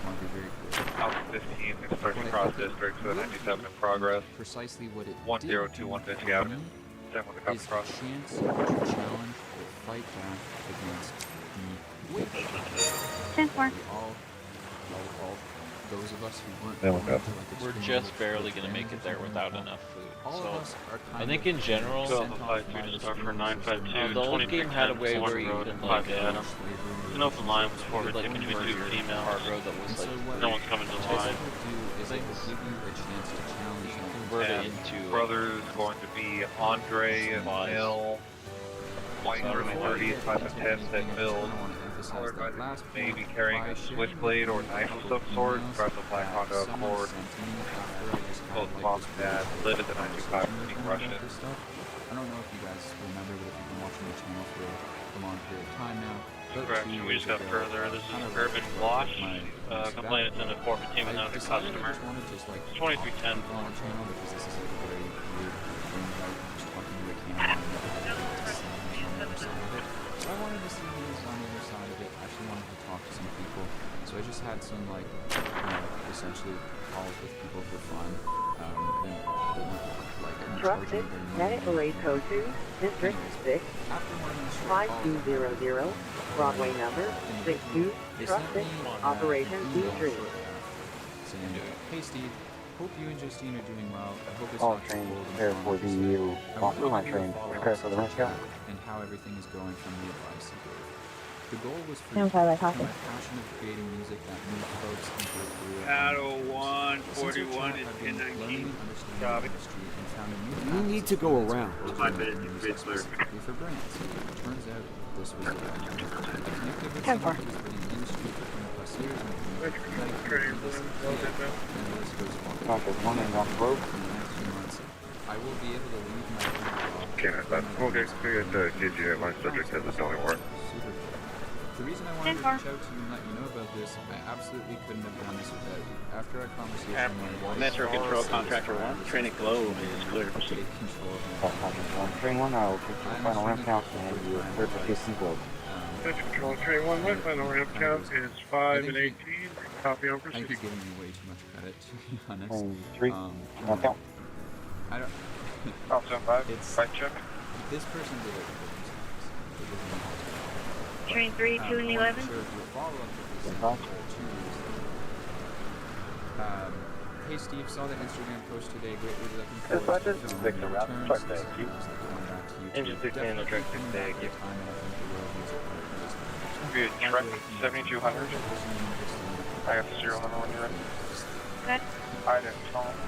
I want to be very clear. Alpha 15, expression cross district, so 97 in progress. Precisely what it 102, 150 Avenue. Same with the is copy cross. a chance to challenge or fight back against the 10-4. all those of us who weren't Yeah, born okay. into, like, We're extremely just rich barely gonna make it there without enough food. So I think in general, the old game had a way where you could like An open line was forwarded between two females. cargo that was like No one's coming to line. is they will give you a chance to challenge them. convert it And into brothers going to be Andre and Mill, white early 30s, type of test that build. Colored by the maybe carrying a switchblade or knife of some sort. Drive the black Honda Accord. Both mom and dad live at the 925 being Russian. I don't know if you guys remember, but if you've been watching the channel for a long period of time now. Correction, we just got further. This is Urban Wash. Complaint is in a forfeit team without a customer. 2310. Channel because this is like a very weird thing, right? Just talking to a camera and never to see who's on the other side of it. So I wanted to see who was on the other side of it. I actually wanted to talk to some people. So I just had some, like, you know, essentially calls with people for fun. And they weren't like Truck 6, Medic Array Code 2, District 6, 5200, Broadway number 62, Truck 6, Operation D3. Saying, hey Steve, hope you and Justine are doing well. I hope it's All not too trains cold prepare and for the EU. My train prepare for the rest out. and how everything is going from the advice you gave. The goal was for Stand by my like hawking. passion of creating music that moved folks into a career. Paddle 141 is 1019. Copy. You need to go around. 5 minutes, you can clear. For brands. Turns out this was a connected with 10-4. someone who's been in the industry for 20+ years and Contact 1 and off road. in the next few months, I will be able to leave my current job. Can't have that. Okay, so you have to get you at my subject because it's only work. Super cool. The reason I wanted to reach out to you and let you know about this, I absolutely couldn't have done this without you. After our conversation, Metro Control Contractor 1, Training Globe is clear to proceed. Train 1, I will take the final ramp count and you will clear for 15 globe. Metro Control Train 1, my final ramp count is 5 and 18. Copy on I think proceed. you're giving me way too much credit, to be honest. Train 3, ramp count. I don't... Also 5, It's... right check. This person did it for themselves. It wasn't my fault. Train 3, 2 and 11. Sure, if you follow up with this Huh? 2 years later. Hey Steve, saw the Instagram post today. Greatly looking forward to This is filming Victor your Route, return. truck This day. is going back to YouTube. Engine 16 and Definitely truck coming 6 back day, at a time, and I think the world needs a partner this time. It's going to be a Trek 7200. I have the serial number when you're ready. Good. Item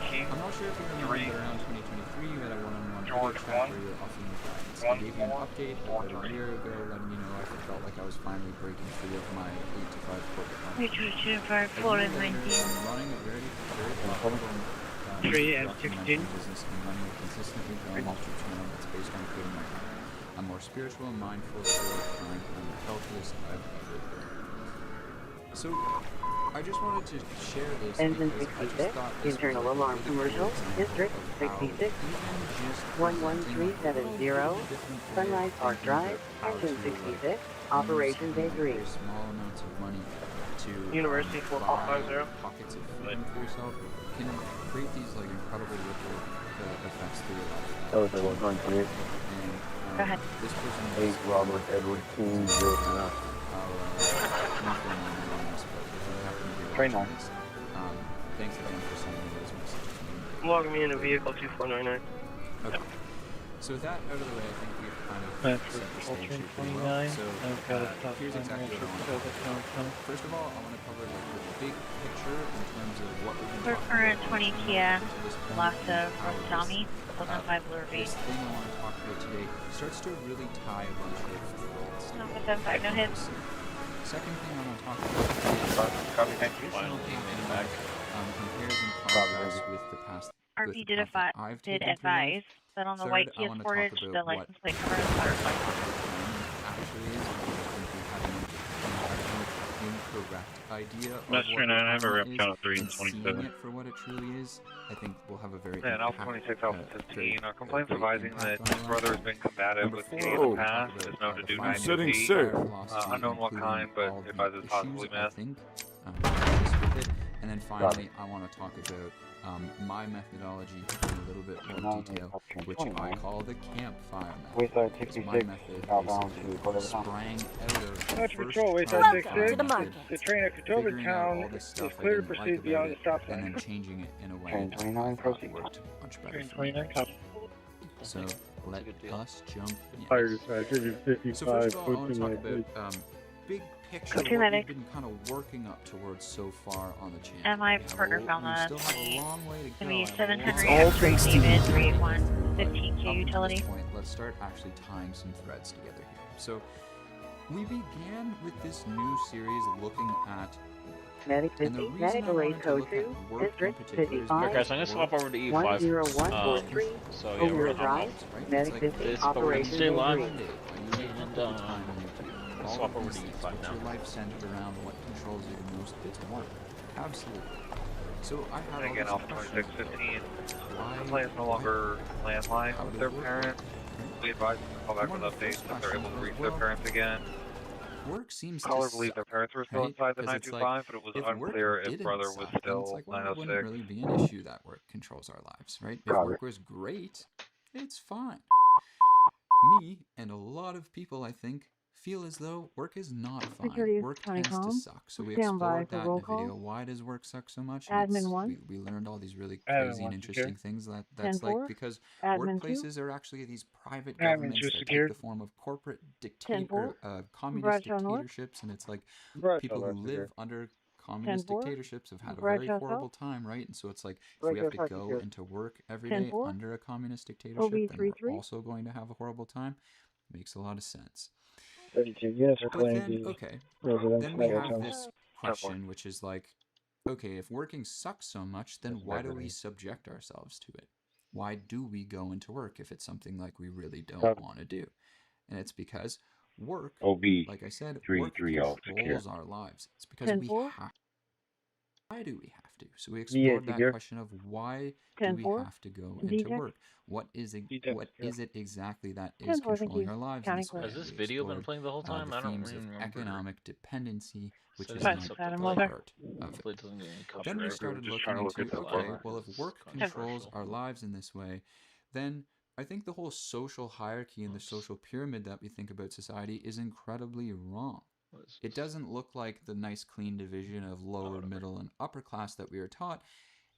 Key. I'm not sure if you remember, but around 2023 you had a one-on-one George chat where you were offering your guidance. I gave you an update about a year ago, letting you know I felt like I was finally breaking free of my 8 to 5 corporate contract. Which was 254 and 19. I'm running a very profitable 3 and 16. business and running a consistently growing YouTube channel that's based on creating my own. I'm more spiritual and mindful, slower, kind, and the healthiest I've ever been. So, I just wanted to share this Engine because I just 66, thought this internal was a alarm really commercial, cool District example of 66, how even just 11370, Sunrise Park Drive, Engine 66, Operation Day 3. very small amounts of money to University buy 4450. pockets of freedom for yourself can create these like incredible ripple effects through your life. Those are what's going to it. And Go ahead. this person 8 Robert Edward King, 0 I'll use their name on this, but if I happen to be Train watching 9. this, thanks again for sending me those messages. Logging me in a vehicle 2499. Okay. So with that out of the way, I think we've kind of That's set the for stage here pretty 29. well. So here's That's exactly what I want to talk about. First of all, I want to cover like the big picture in terms of what we've been talking Current about 20 Kia, Lhasa from Xiaomi, 105 Lure V. This thing I want to talk about today starts to really tie a bunch of threads. 175, no hits. Second thing I want to talk about is traditional compares and contrasts with the past. RP did advise that on the white Kia Sportage, the license plate cover is butterfly. Actually is, I think we have an incorrect idea of Master what 9, I have a rep is, count of 3 and seeing 27. it for what it truly is. I think we'll have a very And Alpha 26, Alpha 15 are complaints advising that his brother has been combative with Kitty in the past, is known to do 90 feet. Unknown what kind, but advises possibly meth. And then finally, I want to talk about my methodology in a little bit more detail, which I call the campfire method. Because my method basically sprang out of Metro Patrol, Wayside 66. The train at Katoba Town is clear to proceed beyond the stop sign. And then changing it in a way that I thought worked much better for me. So let us jump in. So first of all, I want to talk about big picture what we've been kind of working up towards so far on the channel. And my partner found that. We still have a long way to go. We 700 X-ray David 381 15K utility. At this point, let's start actually tying some threads together here. So we began with this new series looking at Medic 50, medical raid code 2, district 55, Okay, so I'm gonna swap over to EU5. 10143, So yeah, over we're your drive, medic 50, this, but we're gonna operation stay live. delivery. And swap over to EU5 now. Your life centered around what controls you the most bits of work. Absolutely. So I have And again, Alpha 26, 15. Complaints no longer landline with their parents. We advise them to call back with updates if they're able to reach their parents again. Work seems Caller to believed their parents were still right? inside the 'Cause it's 925, but it was unclear if brother was still it's like, well, it wouldn't 906. really be an issue that work controls our lives, right? If work was great, it's fine. Me and a lot of people, I think, feel as though work is not fine. Security Work tends to Honeycomb. suck. So we Stand by explored for that roll in a video. call. Why does work suck so much? And Admin 1. we learned all these really Admin crazy 1 and interesting secure. things. That's 10-4. like because Admin 2. workplaces are actually these private Admin governments 2 that take secured. the form of corporate 10-4. communist Bradshaw North. dictatorships, and it's like Bradshaw people who North live secured. under communist 10-4. dictatorships have had a very Bradshaw horrible South. time, right? And so it's like if we have to Bradshaw go secured. into work every day 10-4. under a communist dictatorship, then we're OB33. also going to have a horrible time. Makes a lot of sense. 32 units are But claiming then, the okay, residence then we have megaton. this question, which is like, okay, if working sucks so much, then why do we subject ourselves to it? Why do we go into work if it's something like we really don't want to do? And it's because work, like I said, work controls our lives. It's because we 10-4. have. Why do we have to? So we explored that secure. question of why do we 10-4. have to go into D-Tech. work? What is it exactly that is 10-4, thank controlling you. our lives? County in this way? clerk. Has this We video been explored, playing the whole time? the I don't themes even of remember. economic dependency, which is Besides not subtitles. part of Hopefully it. it doesn't get any Then we copyright. started just trying looking to look into, at the okay, format. well, if work It's controls controversial. our lives in this way, then I think the whole social hierarchy and the social pyramid that we think about society is incredibly wrong. It doesn't look like the nice clean division of lower, middle, and upper class that we are taught.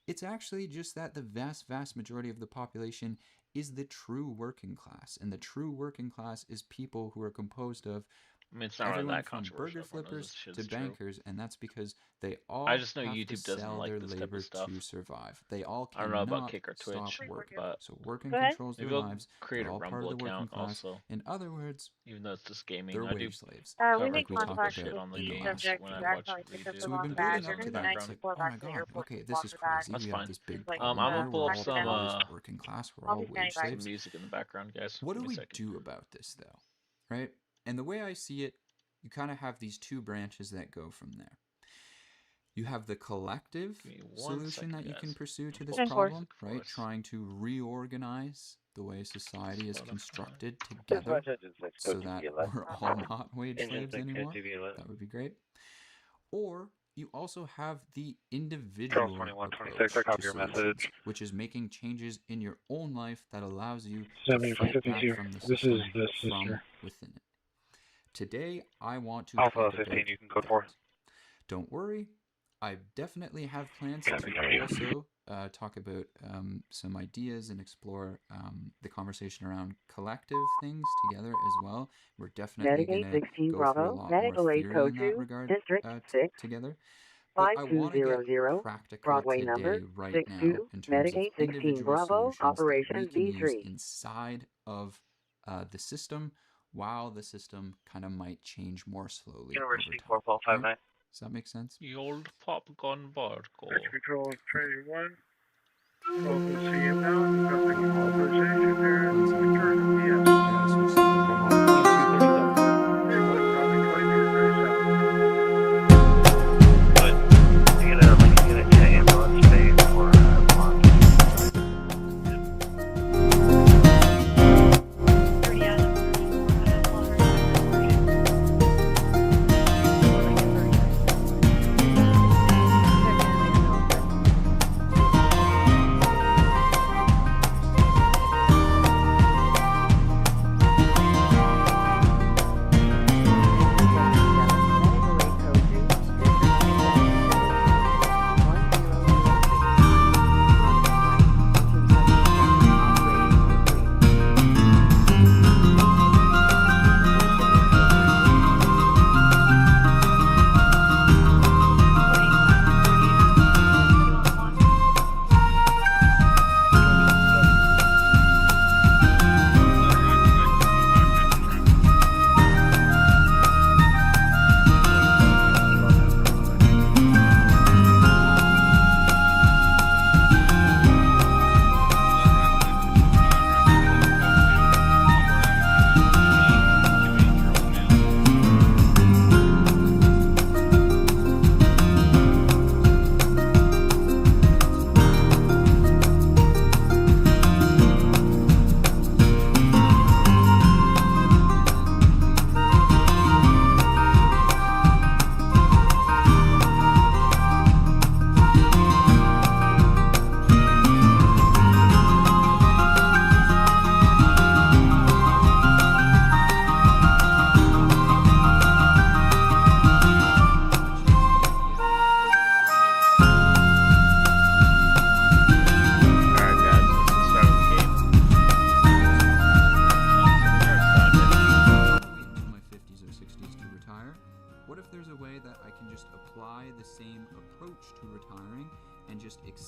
It's actually just that the vast majority of the population is the true working class. And the true working class is people who are composed of I mean, it's not really everyone that from controversial. burger Everyone knows flippers this shit's to true. bankers, and that's because they all I just know have YouTube to doesn't sell like their this type labor of stuff. to survive. They all I don't know about cannot Kick or stop Twitch, working. but So working Go ahead. controls their maybe I'll lives. create They're a all part Rumble of the working account class. also. In other words, Even though it's just gaming, they're I do wage slaves. We cover made we political talked contact shit about with on the in the the last subject when who I watch actually picked up YouTube the So we've wrong been badge. building They're up to going to be that. It's 94 like, oh back my to the god, airport okay, to this swap is the badge. crazy. That's We have fine. this big Like, problem I'm gonna here. pull We're up all some part of this working class. We're all wage I'll be slaves. music in the background, guys. What do Give me we a second. do about this, though? Right? And the way I see it, you kind of have these two branches that go from there. You have the collective Give me one solution second, that you can guys. pursue to this Ten problem, Of right? course. Trying to reorganize the way society is Spotify. constructed together so that we're all not wage Engine slaves 6, anymore. TV 11. That would be great. Or you also have the Charles individual 2126, I approach copy to your solutions, message. which is making changes in your own life that allows you to 70 for fight back 52. from the This system is the from sister. within it. Today, I want to Alpha talk 15, about you can go that. for. Don't worry, I definitely have plans to also talk about some ideas and explore the conversation around collective things together as well. We're definitely going Medicate to 16 go through a Bravo, lot Medical more 8 theory Code in that 2, regard District 6, together. But I want to get 5200, practical Broadway today, number right now, 62, in terms of Medicate 16 individual Bravo, solutions that we Operation can use B3. inside of the system, while the system kind of might change more slowly University over time. 4459. Right? Does that make sense? The old popcorn barco. Control training 1. Welcome to CM now. Discussing all progestion there. Return to PM.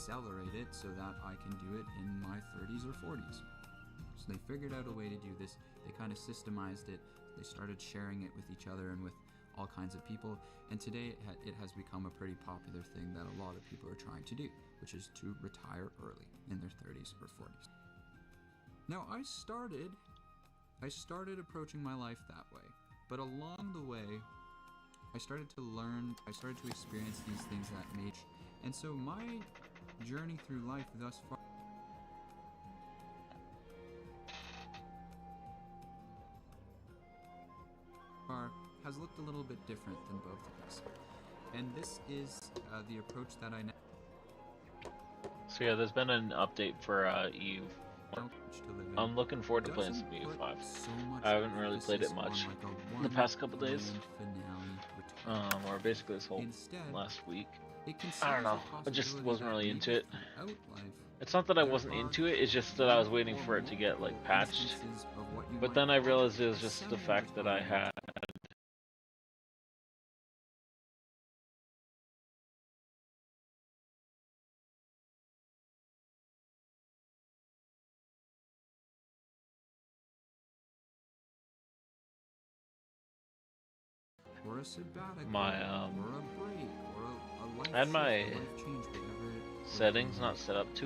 accelerate it so that I can do it in my 30s or 40s. So they figured out a way to do this. They kind of systemized it. They started sharing it with each other and with all kinds of people. And today it has become a pretty popular thing that a lot of people are trying to do, which is to retire early in their 30s or 40s. Now, I started approaching my life that way, but along the way, I started to learn, I started to experience these things that made, and so my journey through life thus far has looked a little bit different than both of us. And this is the approach that I now. So yeah, there's been an update for EU. I'm looking forward to playing some EU5. I haven't really played it much in the past couple days. Or basically this whole last week. I don't know. I just wasn't really into it. It's not that I wasn't into it, it's just that I was waiting for it to get like patched. But then I realized it was just the fact that I had my I had my settings not set up too